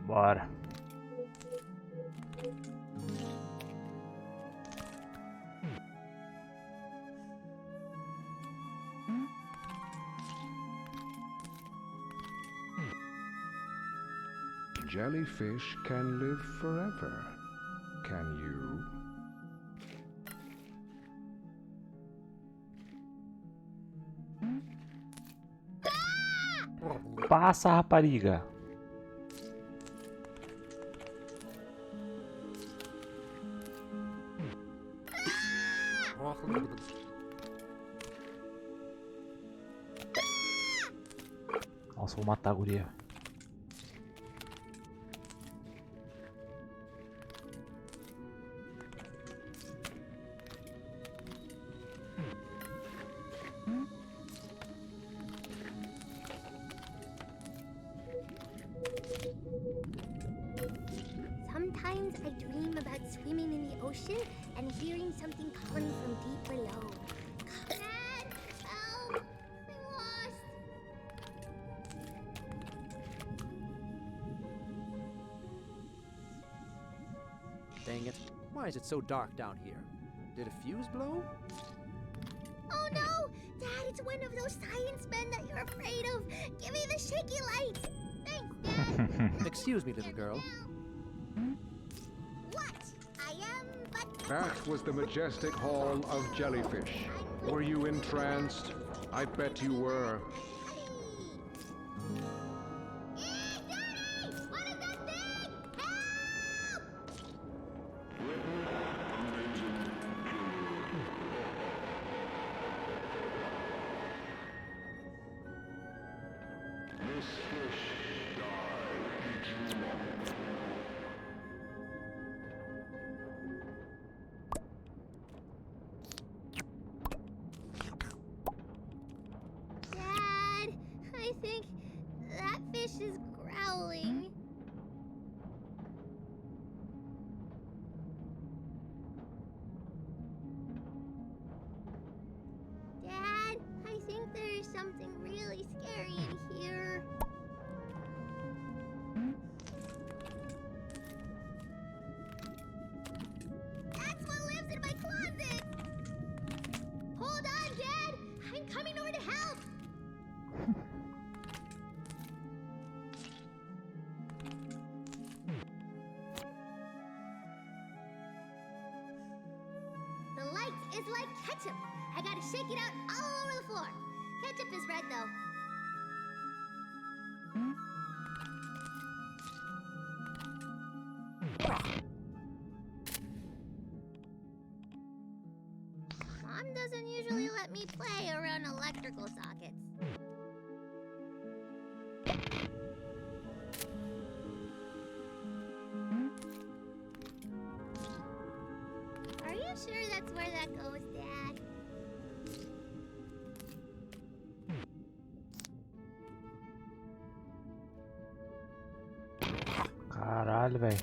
Bora.
Jellyfish can live forever. Can you?
Passa, rapariga. Nossa, vou matar a guria.
Sometimes I dream about swimming in the ocean and hearing something calling from deep below. Dad, help! I'm lost.
Dang it. Why is it so dark down here? Did a fuse blow?
Oh no! Dad, it's one of those science men that you're afraid of. Give me the shaky lights. Thanks, Dad.
Excuse me, little girl.
What? I am but...
That was the majestic hall of jellyfish. Were you entranced? I bet you were.
Daddy! What is that thing? Help! Dad, I think that fish is growling. Dad, I think there is something really scary in here. That's what lives in my closet! Hold on, Dad! I'm coming over to help! The light is like ketchup. I gotta shake it out all over the floor. Ketchup is red, though. Mom doesn't usually let me play around electrical sockets. Are you sure that's where that goes, Dad?
Caralho, velho.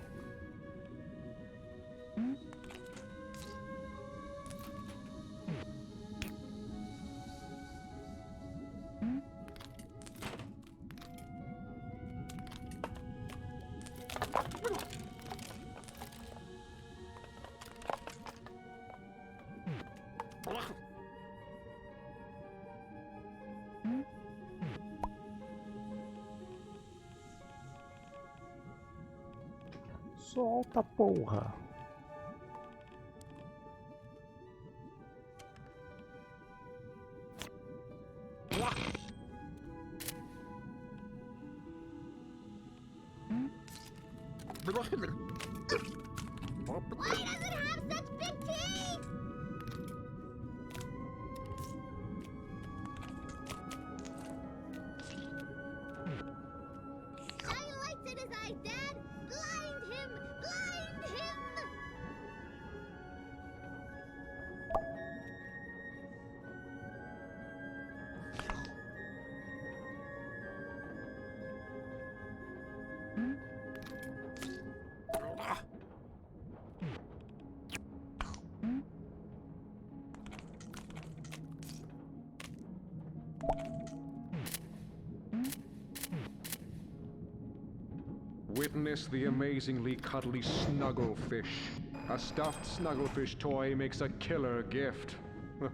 Solta, porra.
Why does it have such big teeth? Shine lights in his eyes, Dad! Blind him! Blind him!
Witness the amazingly cuddly Snugglefish. A stuffed Snugglefish toy makes a killer gift.
Oh,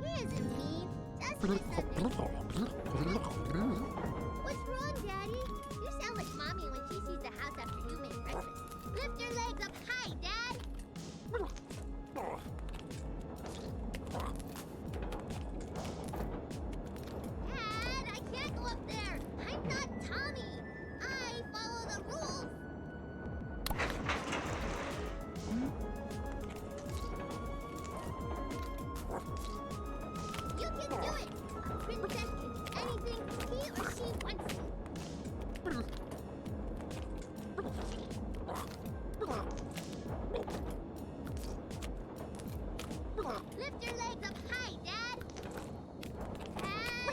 he isn't mean. Just listening. What's wrong, Daddy? You sound like Mommy when she sees the house after you make breakfast. Lift your legs up high, Dad. Dad, I can't go up there. I'm not Tommy. I follow the rules. You can do it. A princess can do anything he or she wants to. Lift your legs up high, Dad.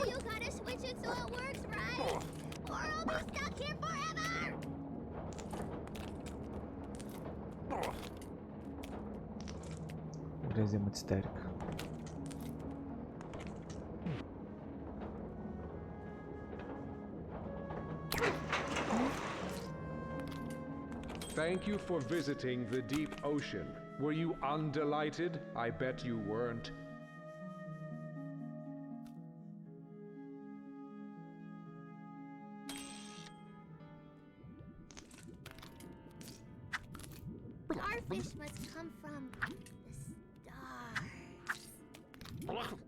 You gotta switch it so it works right, or I'll be stuck here forever.
Beleza, é muito histérica.
Thank you for visiting the deep ocean. Were you undelighted? I bet you weren't.
Starfish must come from the stars.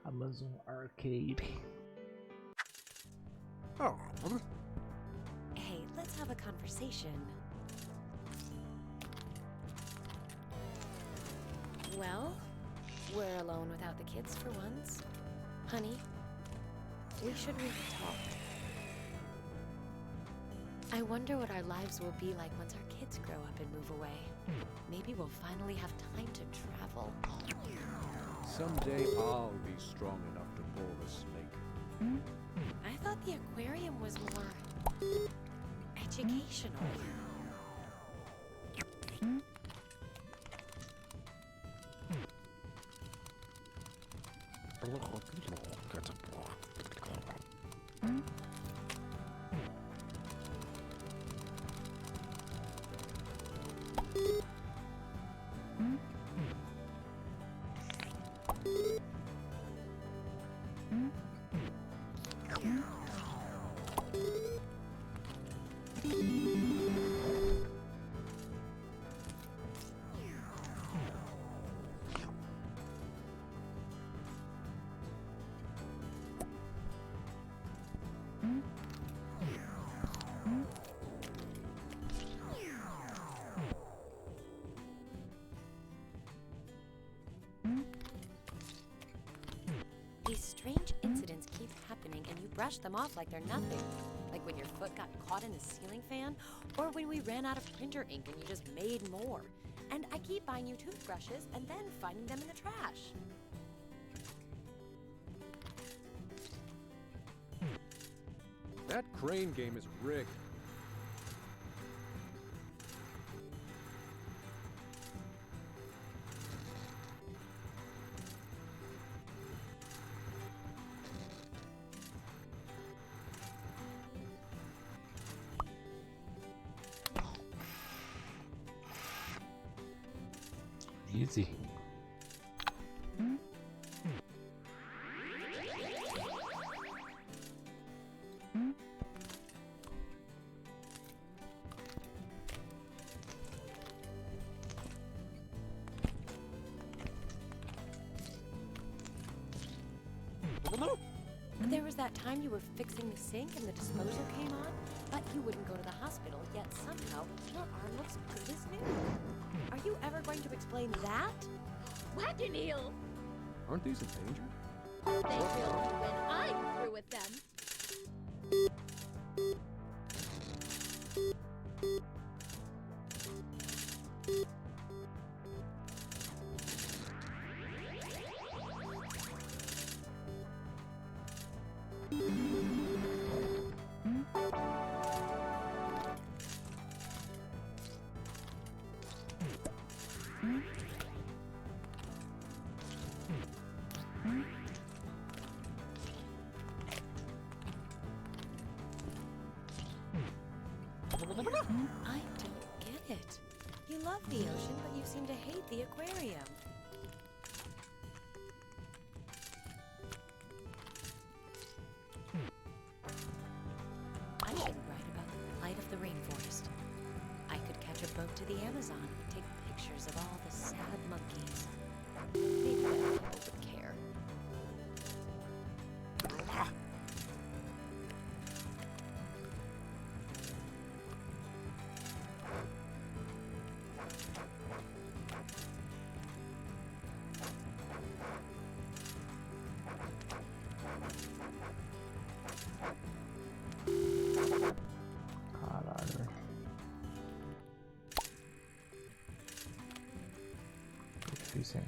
Amazon Arcade.
Hey, let's have a conversation. Well, we're alone without the kids for once. Honey, we should really talk. I wonder what our lives will be like once our kids grow up and move away. Maybe we'll finally have time to travel.
Someday I'll be strong enough to pull the snake.
I thought the aquarium was more educational. These strange incidents keep happening and you brush them off like they're nothing. Like when your foot got caught in a ceiling fan, or when we ran out of printer ink and you just made more. And I keep buying you toothbrushes and then finding them in the trash.
That crane game is rigged.
Easy.
There was that time you were fixing the sink and the disposal came on, but you wouldn't go to the hospital, yet somehow your arm looks good as new. Are you ever going to explain that?
Wackaneel!
Aren't these in danger?
They will when I'm through with them.
the ocean, but you seem to hate the aquarium. I should write about the plight of the rainforest. I could catch a boat to the Amazon and take pictures of all the sad monkeys. Maybe then people would care.
Caralho, velho. Que difícil, hein?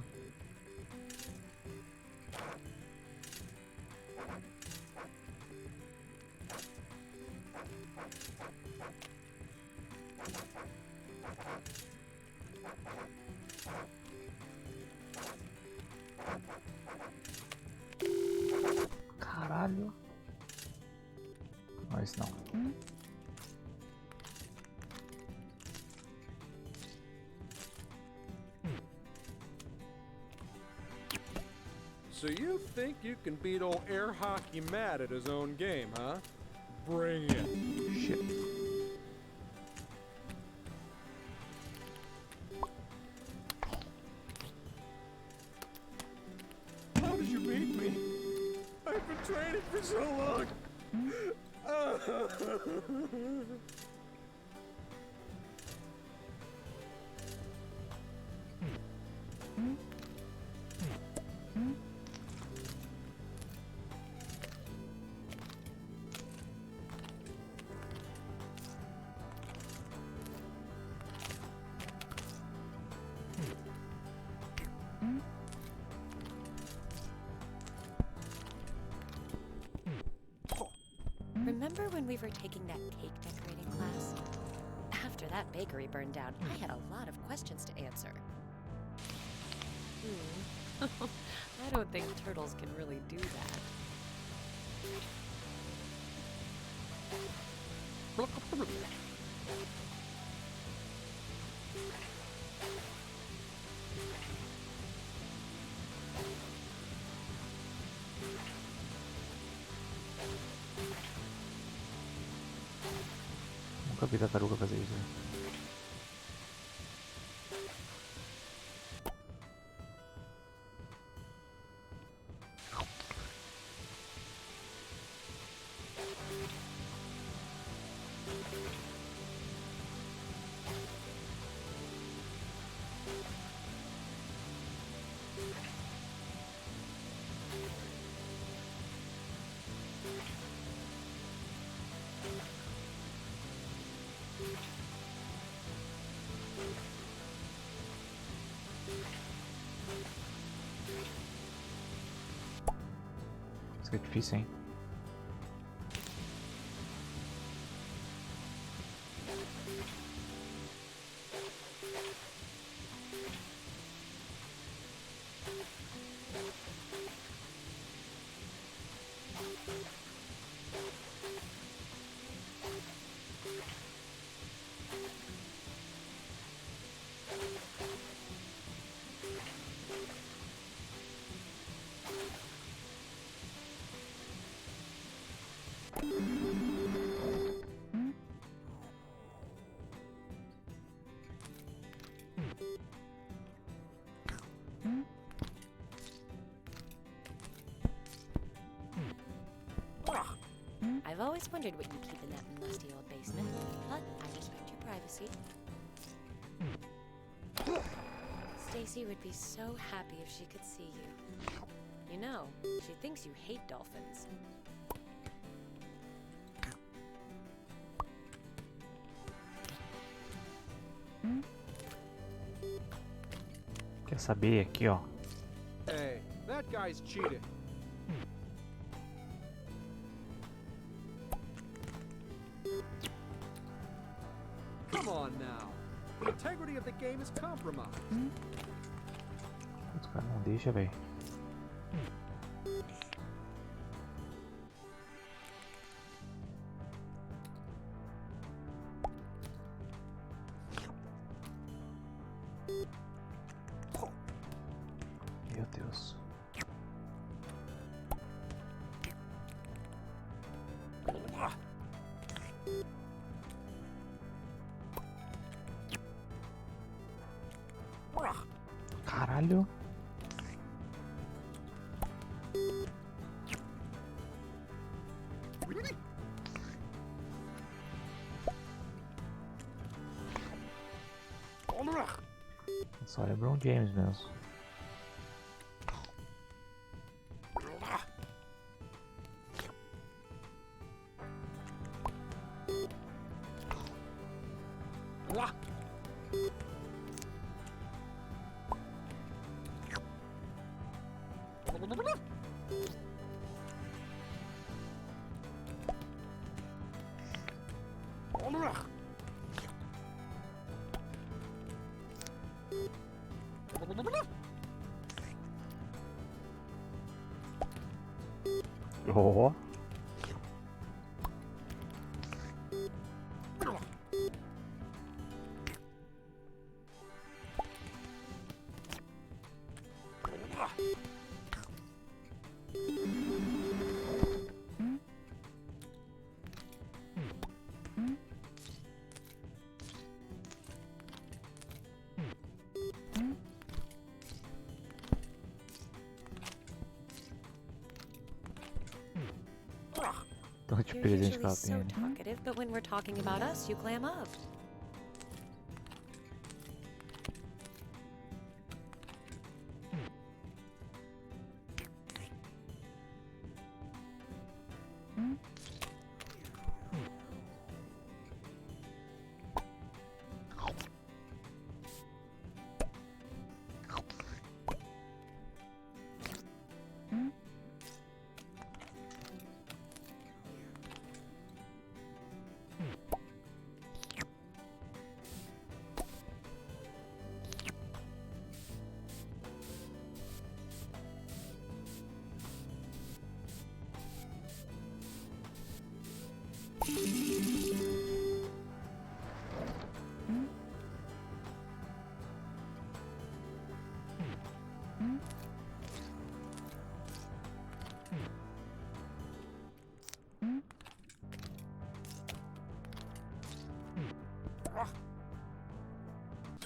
Caralho. Não, isso não.
So you think you can beat old air hockey Matt at his own game, huh? Bring it.
Shit.
How did you beat me? I've been training for so long.
Remember when we were taking that cake decorating class? After that bakery burned down, I had a lot of questions to answer. I don't think turtles can really do that.
Nunca vi tartaruga fazer isso. Isso aqui é difícil, hein?
I've always wondered what you keep in that musty old basement, but I respect your privacy. Stacy would be so happy if she could see you. You know, she thinks you hate dolphins.
Quer saber aqui, ó?
Hey, that guy's cheated. Come on now. The integrity of the game is compromised.
Os caras não deixam, velho. meus. Caralho. Só LeBron James mesmo. Oh. Então, tipo,
You're
presente
usually
que ela
so
tem ali.
talkative, but when we're talking about us, you clam up.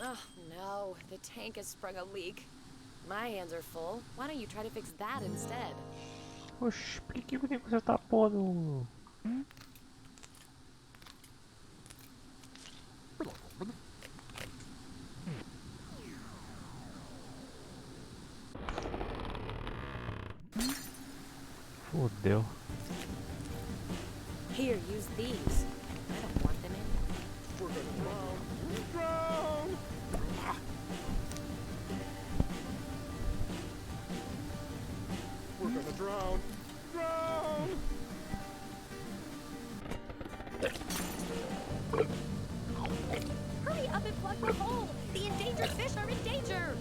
Oh no, the tank has sprung a leak. My hands are full. Why don't you try to fix that instead?
Oxi, por que eu tenho que consertar a porra do... Fodeu.
Here, use these. I don't want them in.
We're gonna drown. Drown! We're gonna drown. Drown!
Hurry up and plug the hole! The endangered fish are in danger!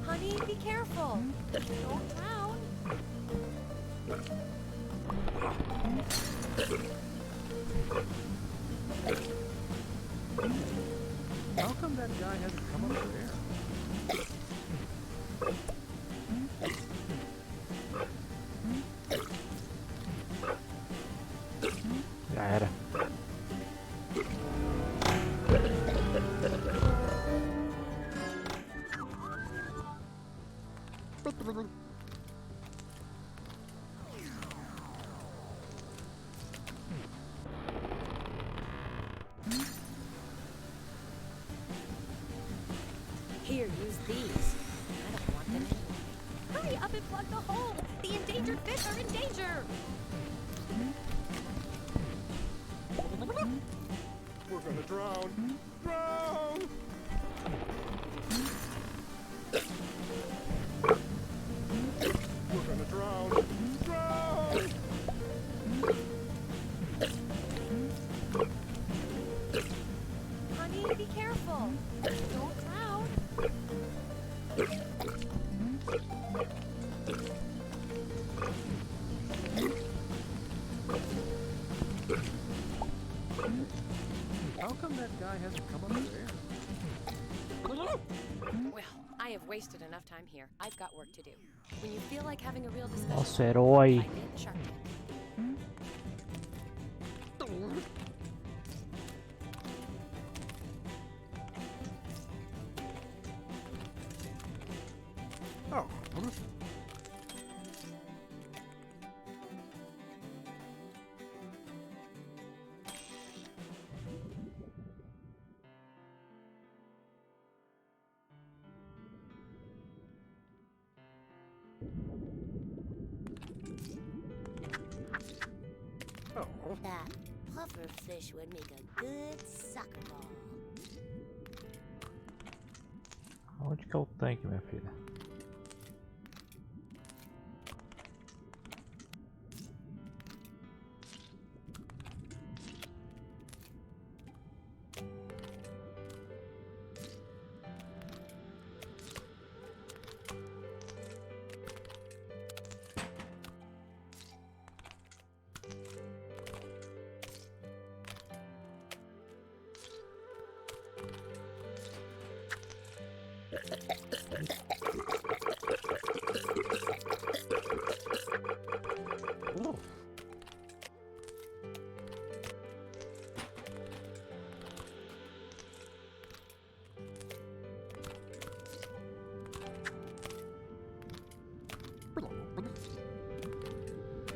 Honey, be careful! Don't drown!
How come that guy hasn't come up there?
Já era.
Here, use these. I don't want them in. Hurry up and plug the hole! The endangered fish are in danger!
We're gonna drown. Drown! We're gonna drown. Drown!
Honey, be careful! Don't drown!
How come that guy hasn't come up there?
I have wasted enough time here. I've got work to do. When you feel like having a real discussion,
Nosso herói.
find me at the shark tank.
Oh.
That puffer fish would make a good soccer ball.
Onde que é o tanque, minha filha?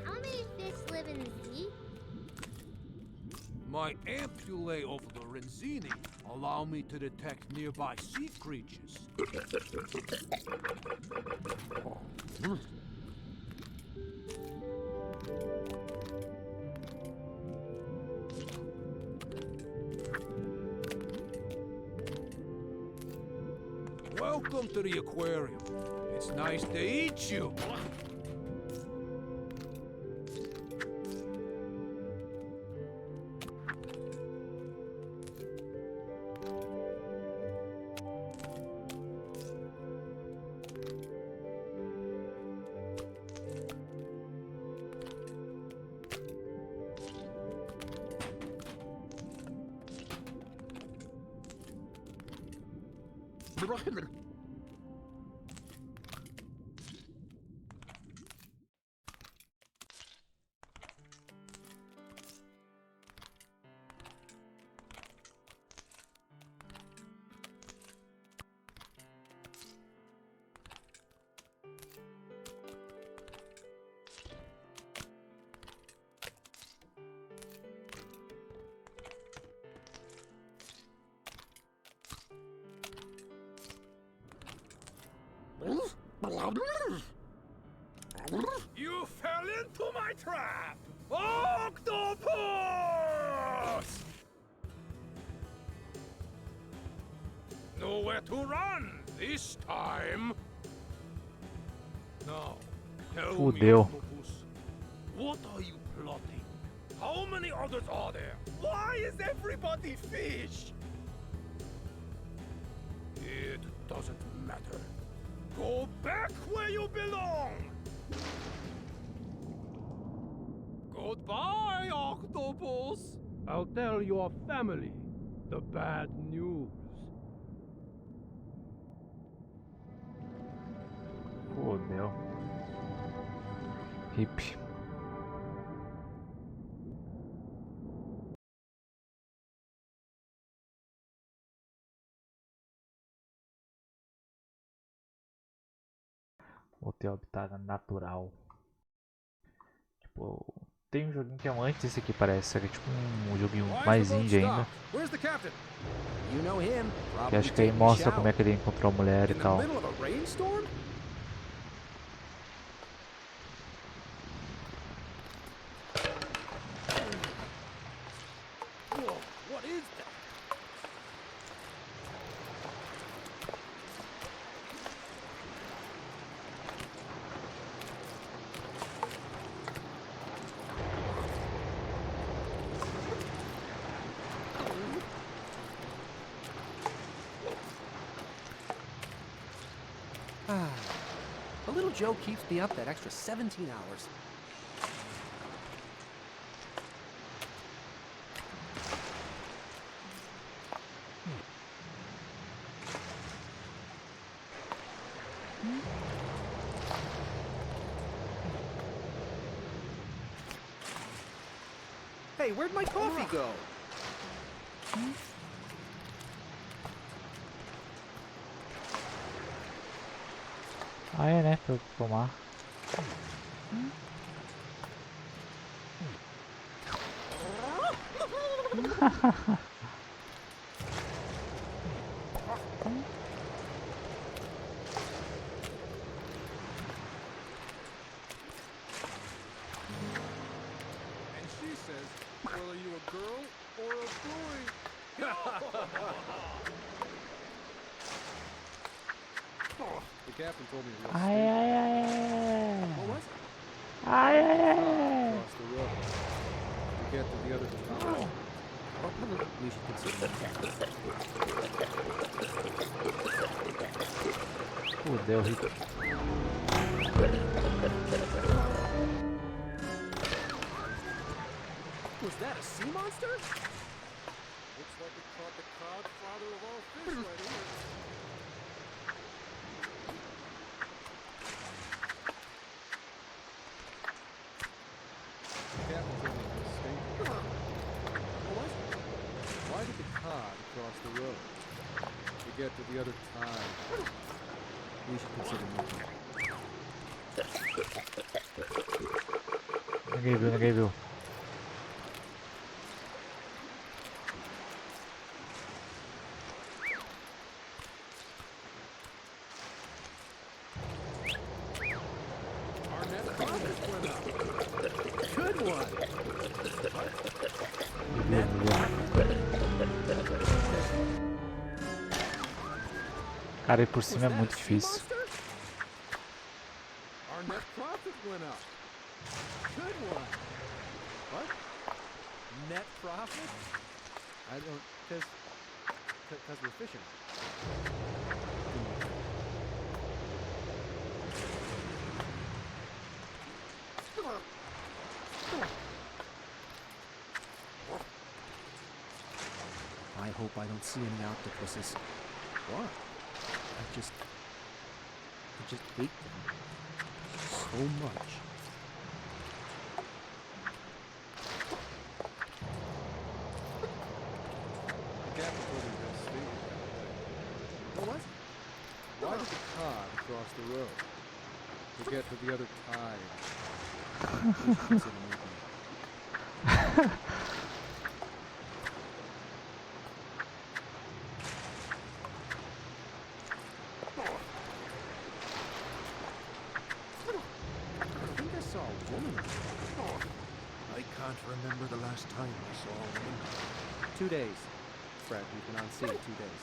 How many fish live in the sea?
My ampullae of the Renzini allow me to detect nearby sea creatures. Welcome to the aquarium. It's nice to eat you. You fell into my trap! Octopus! Nowhere to run this time. Now, tell me,
Fudeu.
Octopus, what are you plotting? How many others are there? Why is everybody fish? It doesn't matter. Go back where you belong! Goodbye, Octopus! I'll tell your family the bad news.
Fodeu. Hip. Vou ter o habitat natural. Tipo, tem um joguinho que é antes desse aqui, parece. Só que é tipo um joguinho mais indie ainda.
Where's the captain? You know him.
Que acho que aí mostra como é que ele encontrou a mulher e tal.
middle of a rainstorm?
Whoa, what is that?
A little Joe keeps me up that extra 17 hours. Hey, where'd my coffee go?
Ah, é, né? Pra eu tomar.
And she says, well, are you a girl or a boy? The captain told me he was
Ai,
stable.
ai, ai.
What was it?
Ai, ai, ai.
Across the road. To get to the other town.
We should consider
Fudeu, Rick.
Was that a sea monster?
Looks like it caught the cod father of all fish right here. The captain told me he was stable. What was it? Why did the cod cross the road? To get to the other tide.
We should consider moving.
Ninguém viu, ninguém viu.
Our net profit went up.
Good one!
Cara, ir por cima é
Was that
muito
a sea
difícil.
monster?
Our net profit went up.
Good one! What? Net profit? I don't... Because we're fishing. I hope I don't see any octopuses. Why? I just hate them so much.
The captain told me he was stable.
What was it?
Why did the cod cross the road? To get to the other tide.
We should consider moving. I think I saw a woman.
I can't remember the last time I saw a woman.
2 days. Fred, we've been on sea 2 days.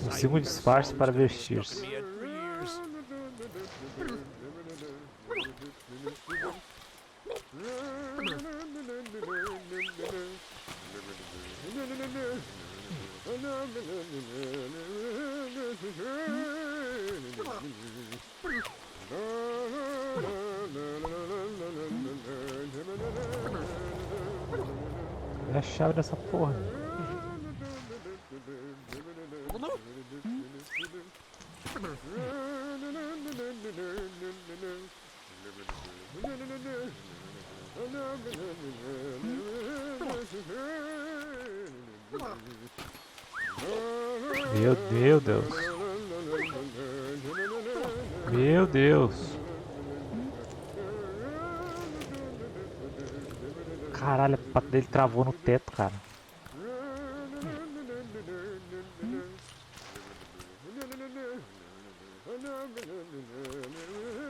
Consigo um disfarce para vestir-se. É a chave dessa porra. Meu Deus. Meu Deus. Caralho, a pata dele travou no teto, cara.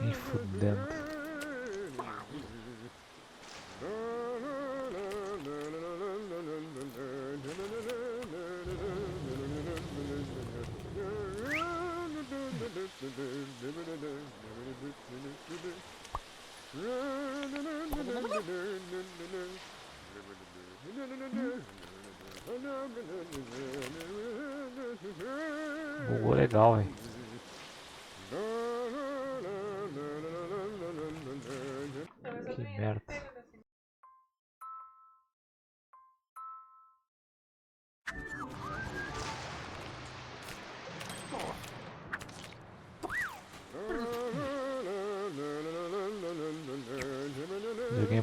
Me fudendo. Bugou legal, velho. Que merda.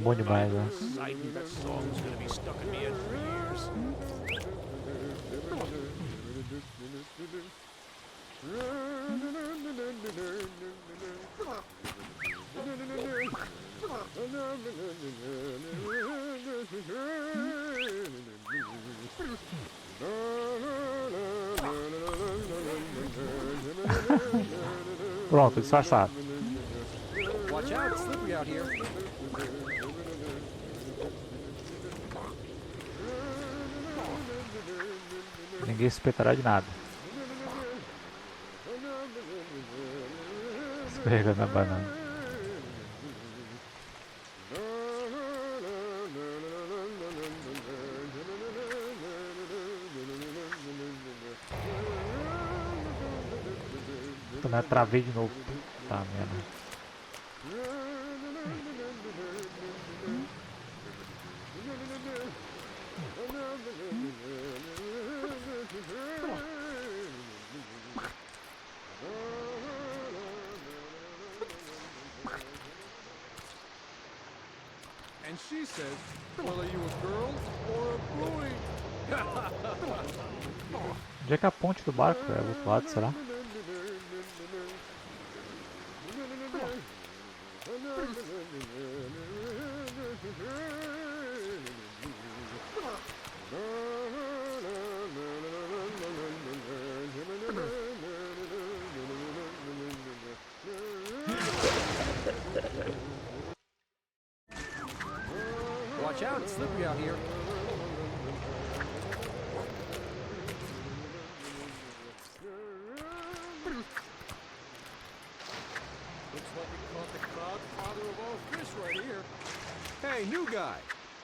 bom demais, né?
Exciting, that song's gonna be stuck in my head for years.
Pronto, disfarçado.
Watch out, it's slippery out here.
Ninguém suspeitará de nada. Escorregando na banana. Também travei de novo. Tá merda.
And she says, well, are you a girl or a boy?
Onde é que é a ponte do barco? É do outro lado, será?
Watch out, it's slippery out here.
Looks like we caught the godfather of all fish right here.
Hey, new guy!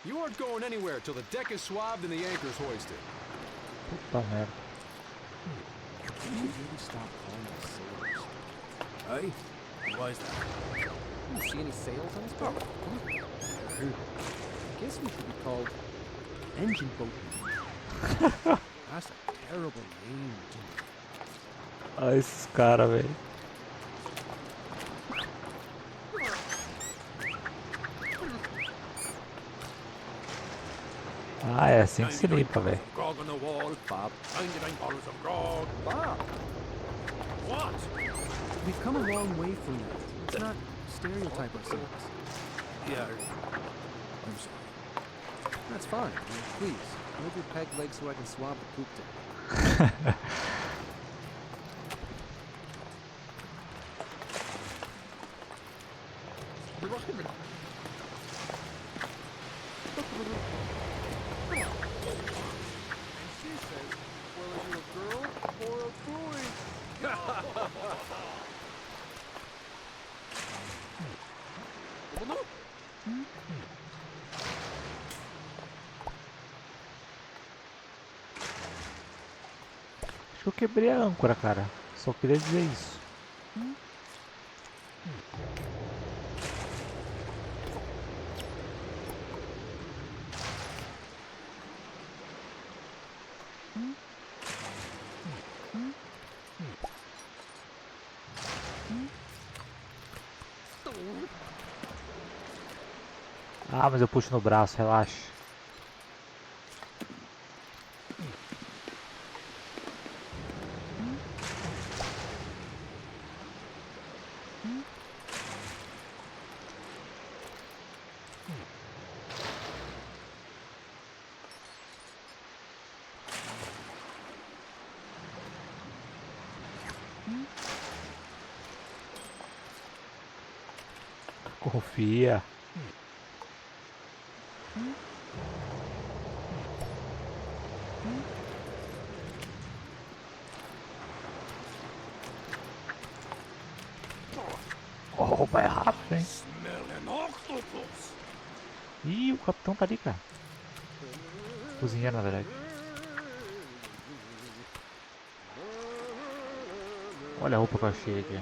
You aren't going anywhere till the deck is swabbed and the anchor's hoisted.
Puta merda.
You should really stop calling us sailors.
Hey? Why is that?
You see any sails on this boat? I guess we should be called engine boat. That's a terrible name.
Olha esses caras, velho. Ah, é assim que se limpa, velho.
Grog on the wall,
Bob.
99 bottles of grog.
Bob!
What?
We've come a long way from that. Let's not stereotype ourselves.
Yeah, I'm sorry.
That's fine. Please, move your peg leg so I can swab the poop deck.
And she says, well, are you a girl or a boy?
Acho que eu quebrei a âncora, cara. Só queria dizer isso. Ah, mas eu puxo no braço, relaxa. Confia. Oh, vai rápido, hein?
Smell an octopus.
Ih, o capitão tá ali, cara. Cozinhando, na verdade. Olha a roupa que eu achei aqui.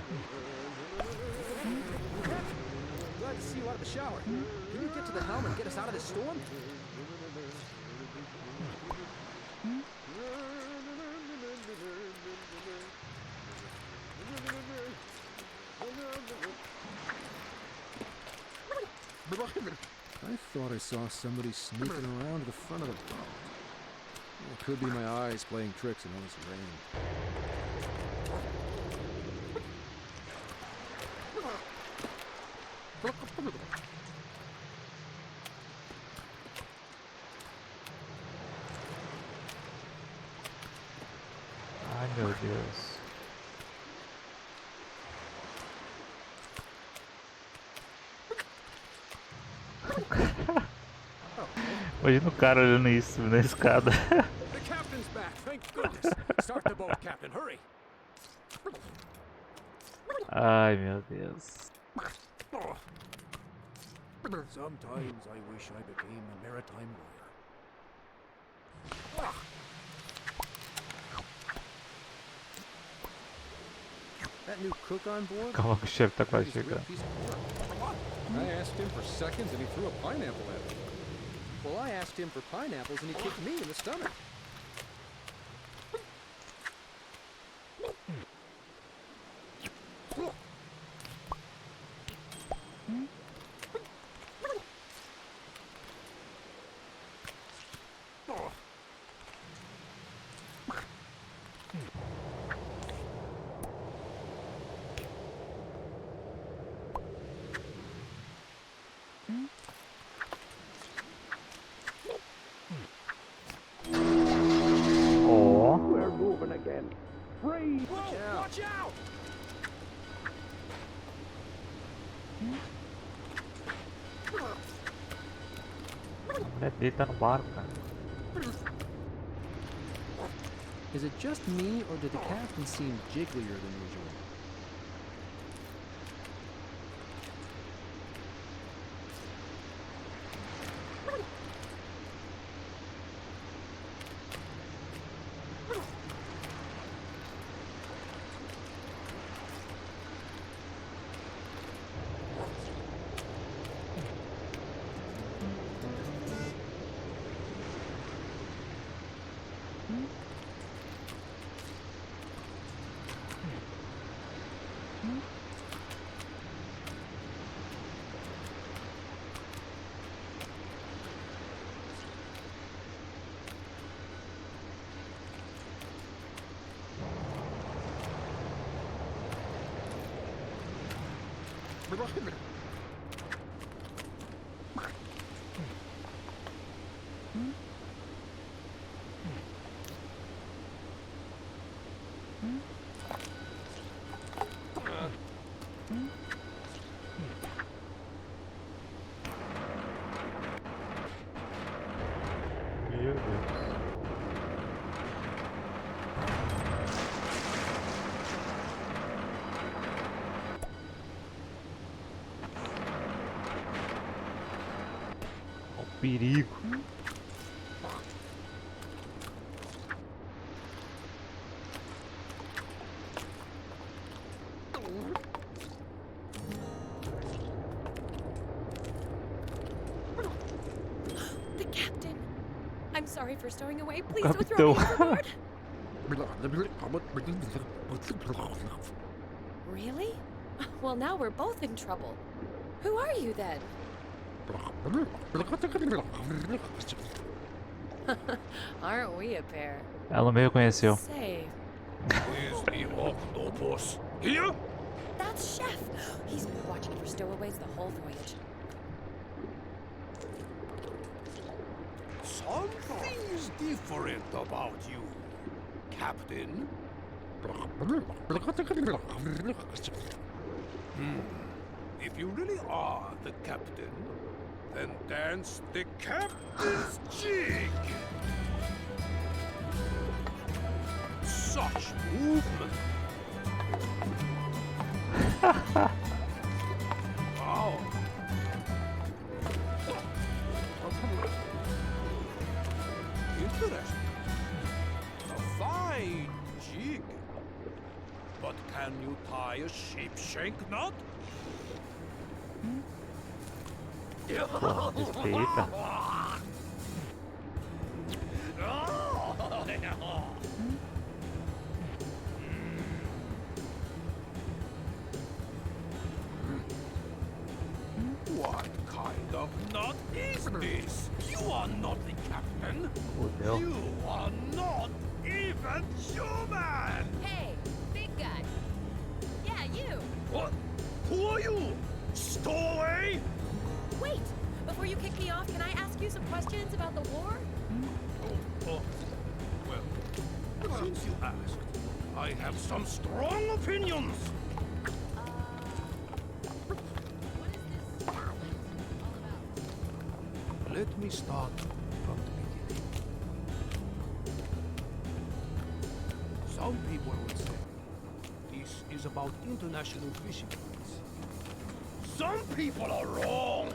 Glad to see you out of the shower. Can you get to the helm and get us out of this storm?
I thought I saw somebody sneaking around to the front of the boat. Well, it could be my eyes playing tricks in all this rain.
Ai meu Deus. Imagina o cara olhando isso na escada.
The captain's back, thank goodness. Start the boat, Captain, hurry.
Ai meu Deus.
Sometimes I wish I became a maritime lawyer.
That new cook on board?
Calma que o chefe tá quase
He's a real
chegando.
piece of work. I asked him for seconds and he threw a pineapple at me. Well, I asked him for pineapples and he kicked me in the stomach.
Ó,
We're moving again. Freeze! Whoa, watch out!
a mulher dele tá no barco, cara.
Is it just me, or did the captain seem jigglier than usual?
Meu Deus. Ó o perigo.
The captain! I'm sorry for stowing away. Please don't throw me
Capitão.
overboard. Really? Well, now we're both in trouble. Who are you then? Aren't we a pair?
Ela me reconheceu.
Say,
Is the octopus here?
that's Chef. He's been watching for stowaways the whole voyage.
Something's different about you, Captain. If you really are the captain, then dance the captain's jig. Such movement. Wow. Interesting. A fine jig. But can you tie a sheepshank knot?
Pô, respeita.
What kind of knot is this? You are not the captain.
Fudeu.
You are not even human.
Hey, big guy. Yeah, you.
What? Who are you? Stowaway?
Wait, before you kick me off, can I ask you some questions about the war?
Oh. Well, since you asked, I have some strong opinions.
What is this all about?
Let me start from the beginning. Some people would say this is about international fishing rights. Some people are wrong.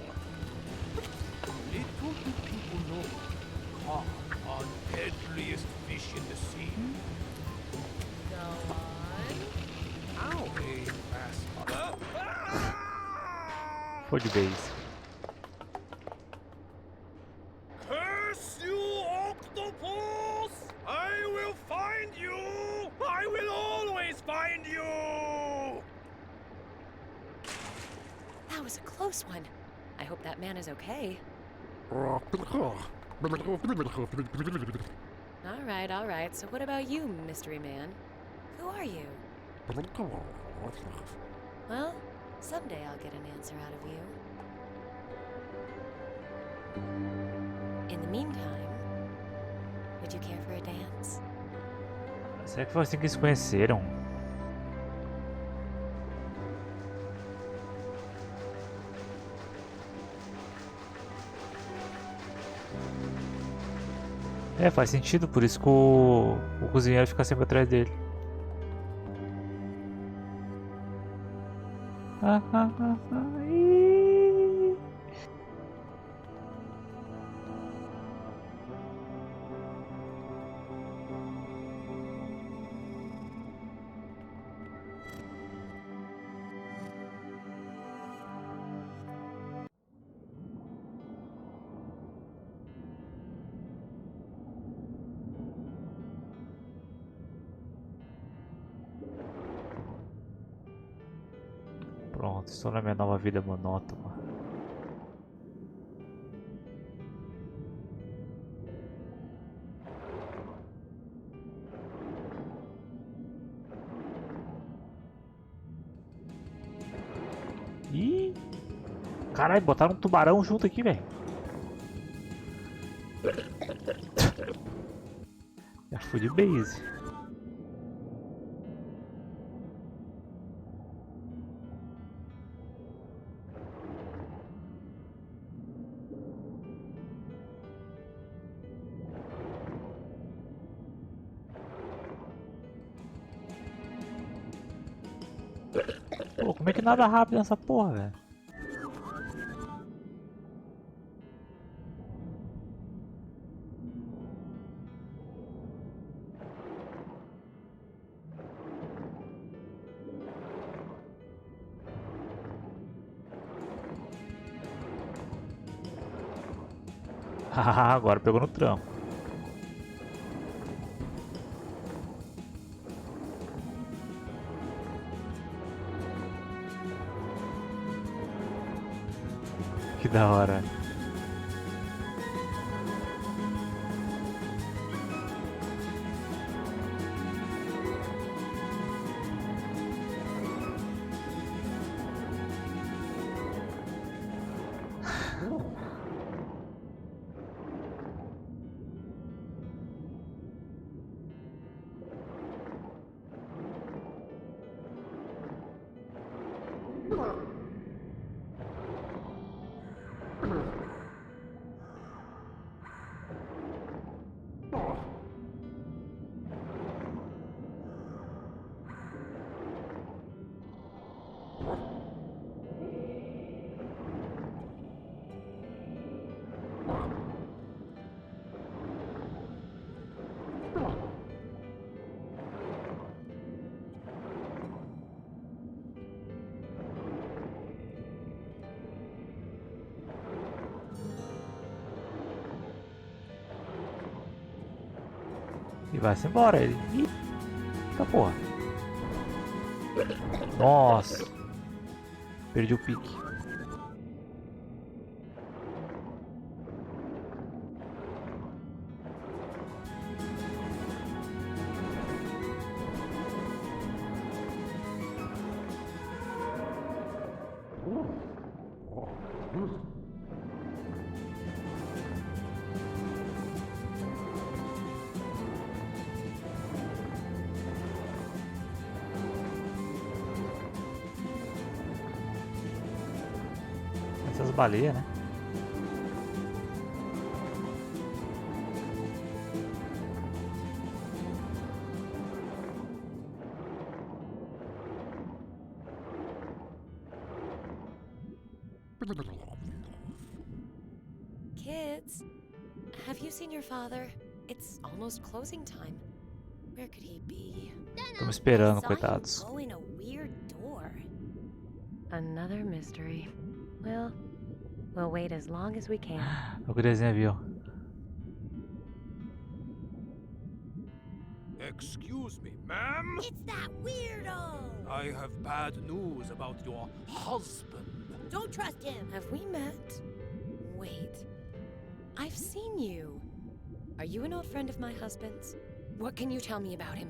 Little do people know, carp are deadliest fish in the sea.
Go on.
How they pass.
Foi de base.
Curse you, octopus! I will find you! I will always find you!
That was a close one. I hope that man is okay. All right. So what about you, mystery man? Who are you? Well, someday I'll get an answer out of you. In the meantime, would you care for a dance?
Será que foi assim que eles se conheceram? É, faz sentido, por isso que o cozinheiro fica sempre atrás dele. Ih. Pronto, estou na minha nova vida monótona. Ih! Caralho, botaram um tubarão junto aqui, velho. Já fui de base. Pô, como é que nada rápido nessa porra, velho? Haha, agora pegou no tranco. Que da hora. E vai-se embora ele. Eita porra. Nossa. Perdi o pique. as baleias, né?
Kids, have you seen your father? It's almost closing time. Where could he be?
Estamos esperando,
I saw him
coitados.
go in a weird door. Another mystery. We'll wait as long as we can.
O guriazinho viu.
Excuse me, ma'am?
It's that weirdo!
I have bad news about your husband.
Don't trust him. Have we met? Wait. I've seen you. Are you an old friend of my husband's? What can you tell me about him?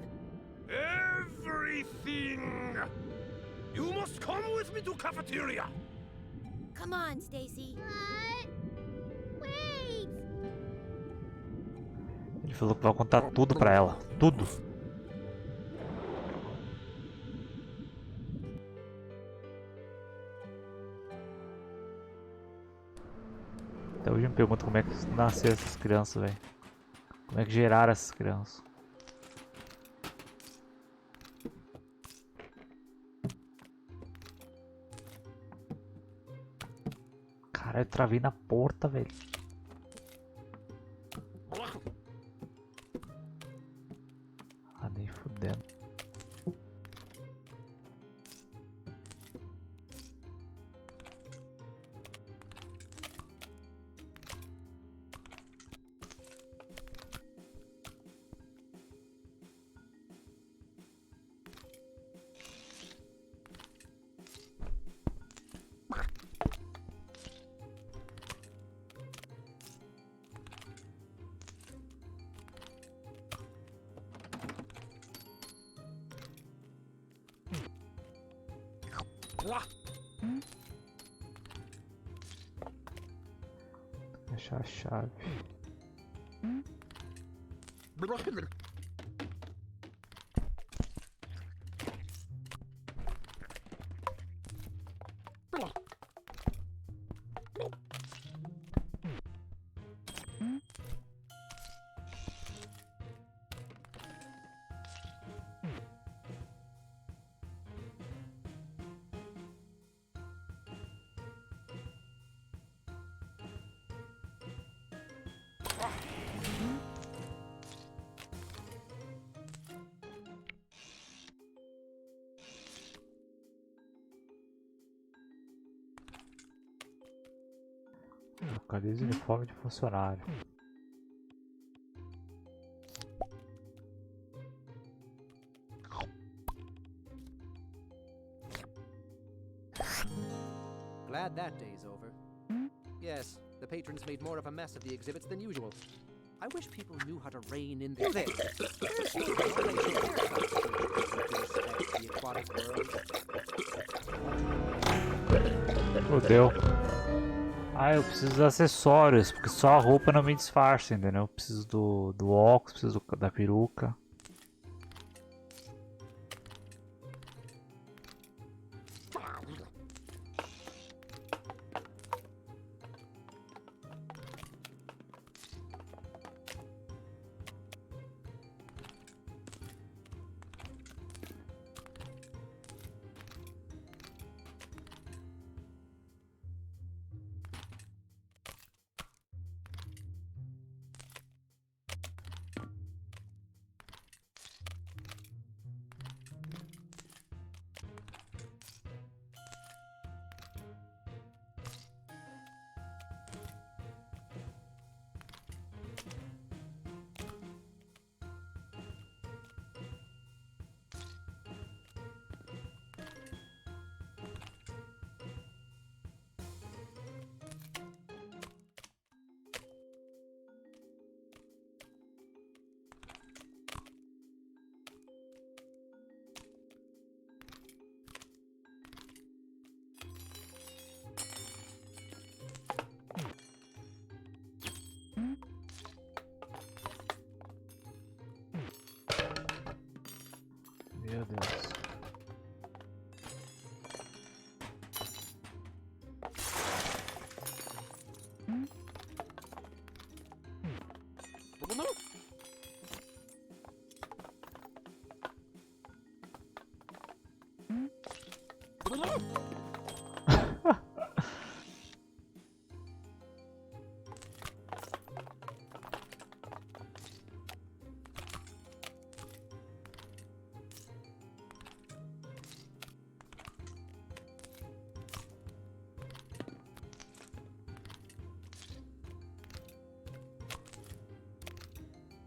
Everything! You must come with me to cafeteria.
Come on, Stacy. What? Wait!
Ele falou que vai contar tudo pra ela. Tudo. Até hoje eu me pergunto como é que nasceram essas crianças, velho. Como é que geraram essas crianças? Caralho, eu travei na porta, velho. Ah, nem fudendo. Achar a chave. Localize o uniforme de funcionário.
Glad that day's over. Yes, the patrons made more of a mess of the exhibits than usual. I wish people knew how to rein in their... There! There's no the aquatic world.
Fudeu. Ah, eu preciso dos acessórios, porque só a roupa não me disfarça, entendeu? Eu preciso do óculos, preciso da peruca. Meu Deus.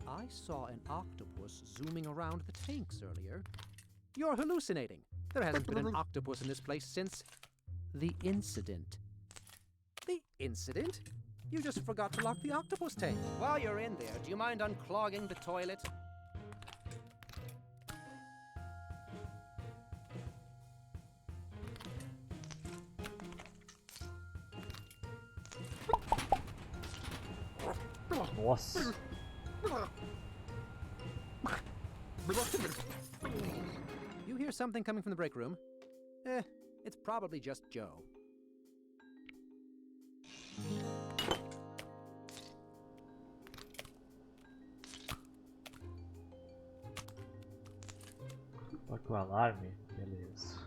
I saw an octopus zooming around the tanks earlier. You're hallucinating. There hasn't been an octopus in this place since the incident. The incident? You just forgot to lock the octopus tank. While you're in there, do you mind unclogging the toilet?
Nossa.
You hear something coming from the break room? It's probably just Joe.
Toque o alarme, beleza.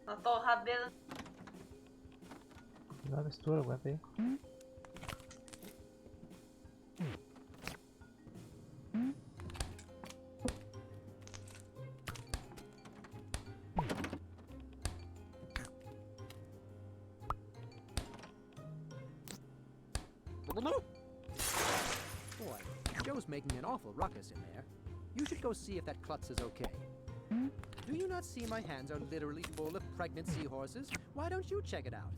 Na torradeira.
Não mistura, aguenta aí.
Boy, Joe's making an awful ruckus in there. You should go see if that klutz is okay. Do you not see my hands are literally full of pregnant seahorses? Why don't you check it out?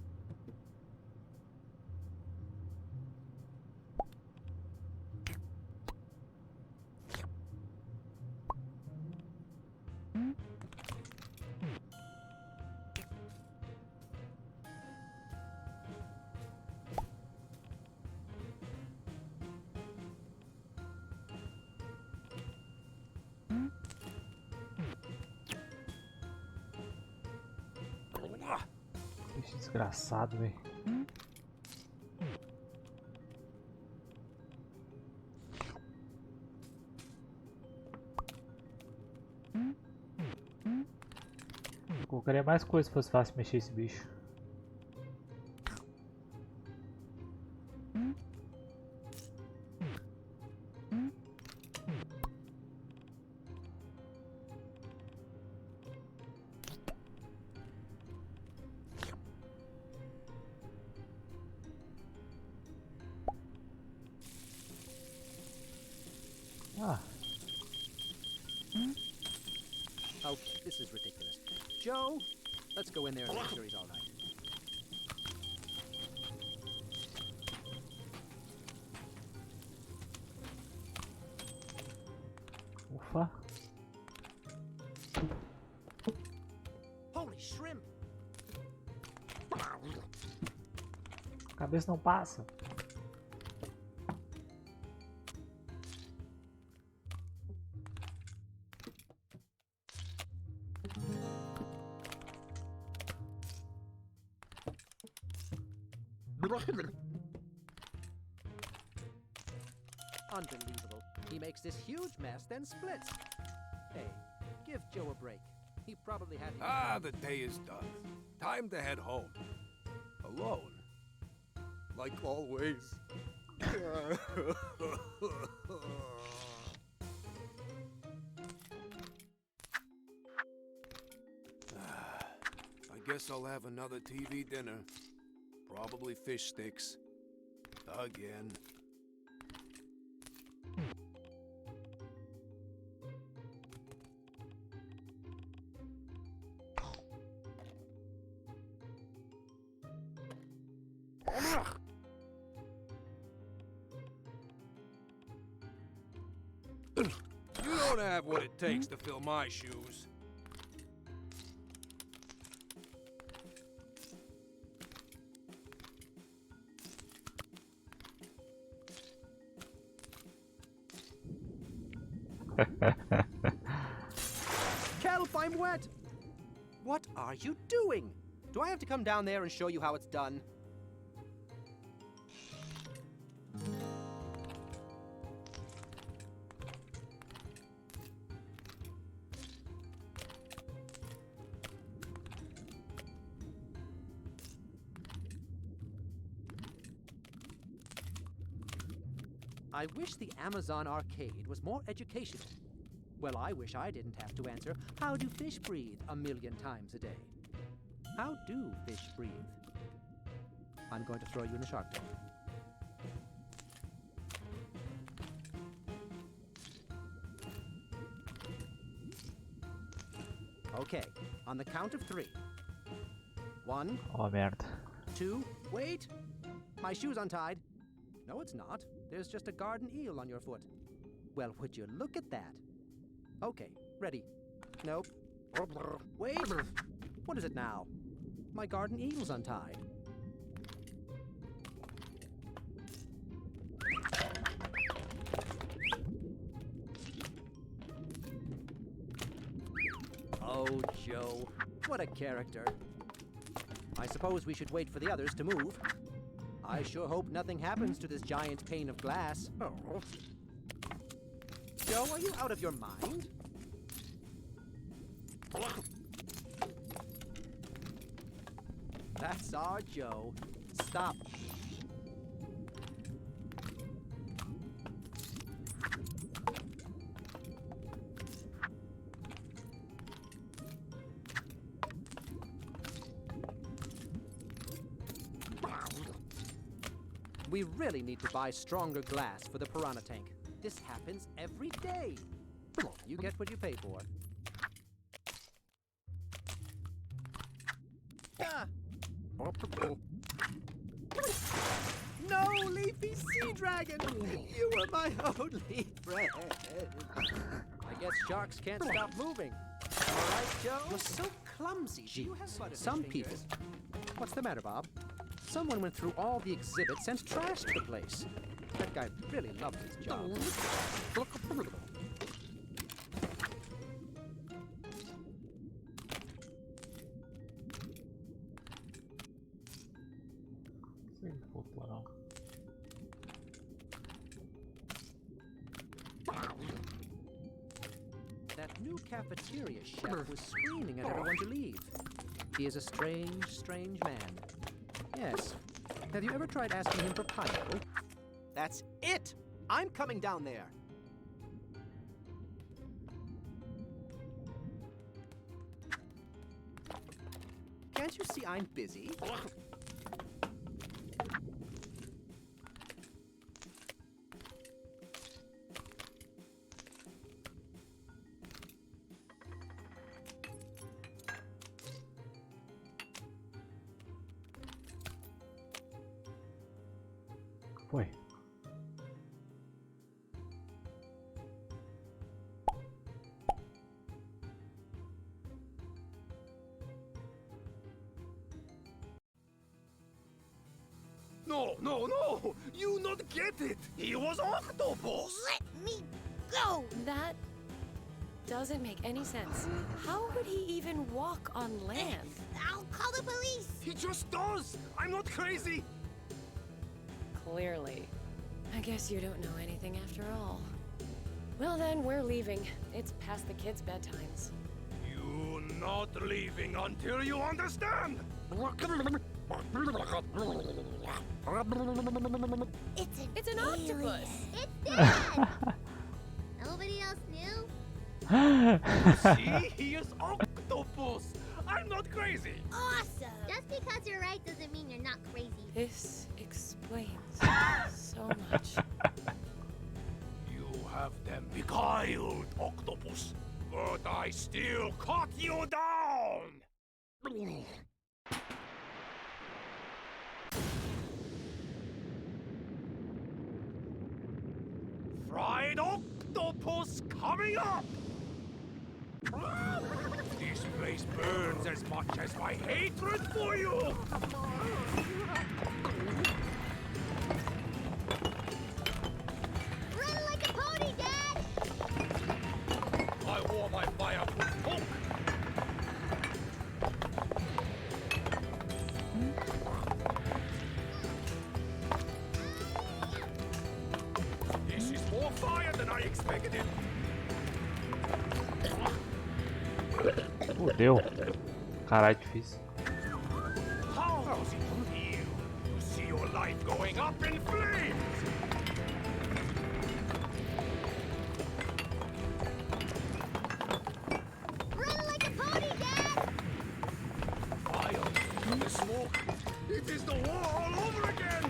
Bicho desgraçado, velho. Eu colocaria mais coisa se fosse fácil mexer esse bicho. Ah,
Oh, this is ridiculous. Joe, let's go in there and make sure he's all right.
ufa.
Holy shrimp!
A cabeça não passa.
Unbelievable. He makes this huge mess, then splits. Hey, give Joe a break. He probably had...
Ah, the day is done. Time to head home. Alone. Like always. I guess I'll have another TV dinner. Probably fish sticks. Again. You don't have what it takes to fill my shoes.
Kelp!
I'm wet! What are you doing? Do I have to come down there and show you how it's done? I wish the Amazon arcade was more educational. Well, I wish I didn't have to answer, how do fish breathe 1,000,000 times a day? How do fish breathe? I'm going to throw you in the shark tank. Okay, on the count of 3. 1,
Oh, merda.
2, wait! My shoe's untied. No, it's not. There's just a garden eel on your foot. Well, would you look at that? Okay, ready. Nope. Wait! What is it now? My garden eel's untied. Oh, Joe. What a character. I suppose we should wait for the others to move. I sure hope nothing happens to this giant pane of glass. Oh. Joe, are you out of your mind? That's our Joe. Stop. We really need to buy stronger glass for the piranha tank. This happens every day. You get what you pay for. Ah. No, Leafy Sea Dragon! You were my only friend. I guess sharks can't stop moving. All right, Joe? You're so clumsy. Jeez, some people... What's the matter, Bob? Someone went through all the exhibits and trashed the place. That guy really loved his job. That new cafeteria chef was screaming at everyone to leave. He is a strange, strange man. Yes. Have you ever tried asking him for pineapple? That's it! I'm coming down there. Can't you see I'm busy?
Foi.
No, no, no! You not get it! He was octopus!
Let me go!
That doesn't make any sense. How would he even walk on land?
I'll call the police!
He just does! I'm not crazy!
Clearly. I guess you don't know anything after all. Well then, we're leaving. It's past the kids' bedtimes.
You not leaving until you understand!
It's
an octopus!
It's Dad! Nobody else knew?
See? He is octopus! I'm not crazy!
Awesome! Just because you're right doesn't mean you're not crazy.
This explains so much.
You have them beguiled, octopus, but I still caught you down! Fried octopus coming up! This place burns as much as my hatred for you!
Run like a pony, Dad!
I wore my fireproof coat. I expected.
Fudeu. Caralho, difícil.
How does it feel to see your life going up in flames?
Run like a pony, Dad!
Fire, the smoke. It is the war all over again.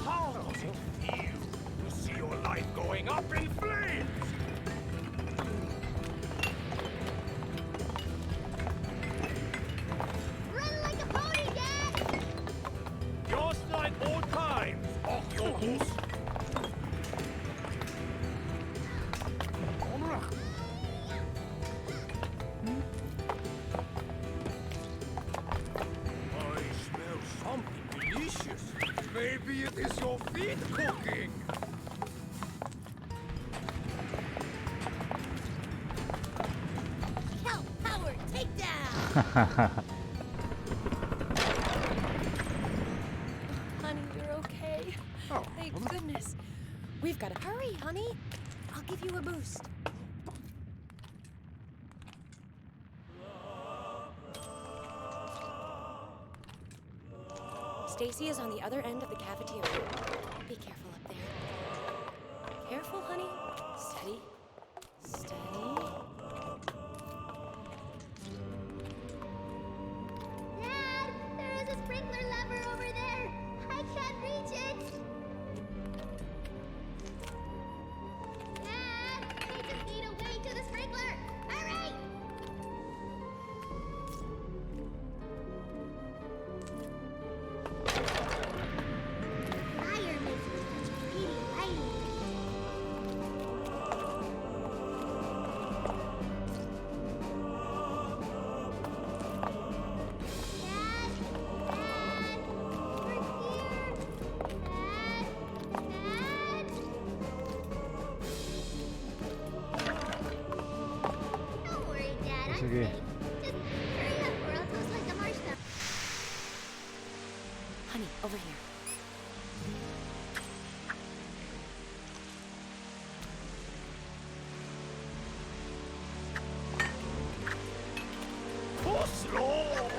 How does it feel to see your life going up in flames?
Run like a pony, Dad!
Just like old times, Octodad. I smell something delicious. Maybe it is your feet cooking.
Help! Power! Take down! Honey, you're okay.
Oh,
Thank goodness. We've got to hurry, honey. I'll give you a boost. Stacy is on the other end of the cafeteria. Be careful up there. Careful, honey. Steady. Steady.
Dad, there is a sprinkler lever over there. I can't reach it. Dad, they just need a way to the sprinkler. Hurry! Fire makes such pretty lighting. Dad, we're here. Dad. Don't worry, Dad. I'm
okay.
safe. Just hurry up or I'll toast like a marshmallow.
Honey, over here.
Too slow.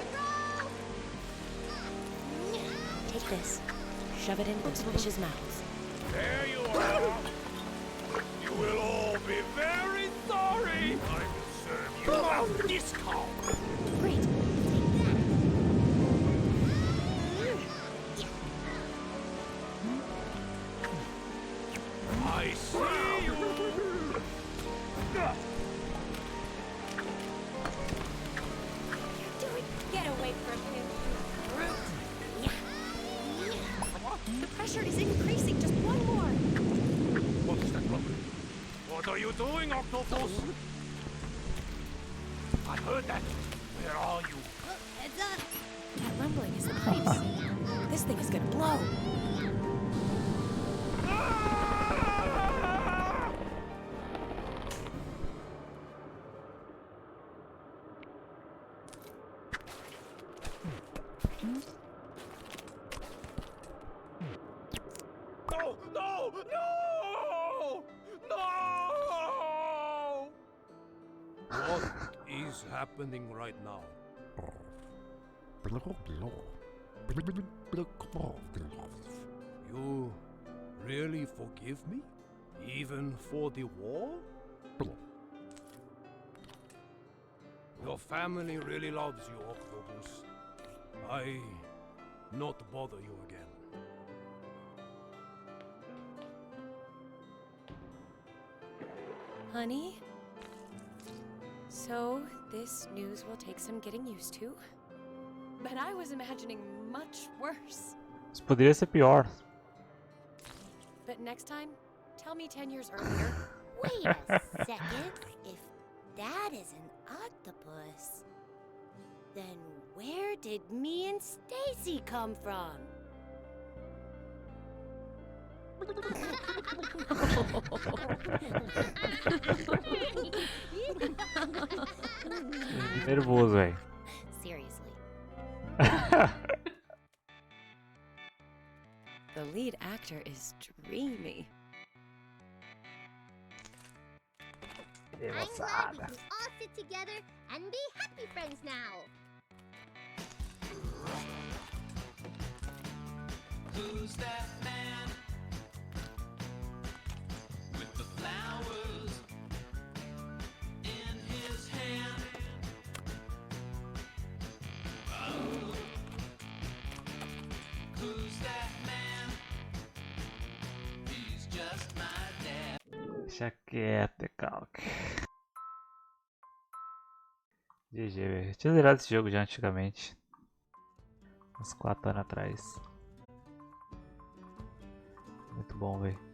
Take this. Shove it into those fishes' mouths.
There you are. You will all be very sorry. I will serve you a discount.
Great.
I see you.
Get away from him, you brute. Yeah. The pressure is increasing. Just one more.
What is that rumbling? What are you doing, Octopus? I heard that. Where are you?
Heads up. That rumbling is the pipes. This thing is gonna blow.
No! No! No! No! What is happening right now? You really forgive me? Even for the war? Your family really loves you, Octopus. I not bother you again.
Honey? So, this news will take some getting used to. But I was imagining much worse.
Isso poderia ser pior.
But next time, tell me 10 years earlier.
Wait a second. If that is an octopus, then where did me and Stacy come from?
Nervoso, velho.
Seriously.
The lead actor is dreamy.
I'm glad we can all sit together and be happy friends now.
Who's that man with the flowers in his hand? Oh. Who's that man? He's just my dad.
Deixa quieto, calque. GG, velho. Eu tinha zerado esse jogo já antigamente. Uns 4 anos atrás. Muito bom, velho.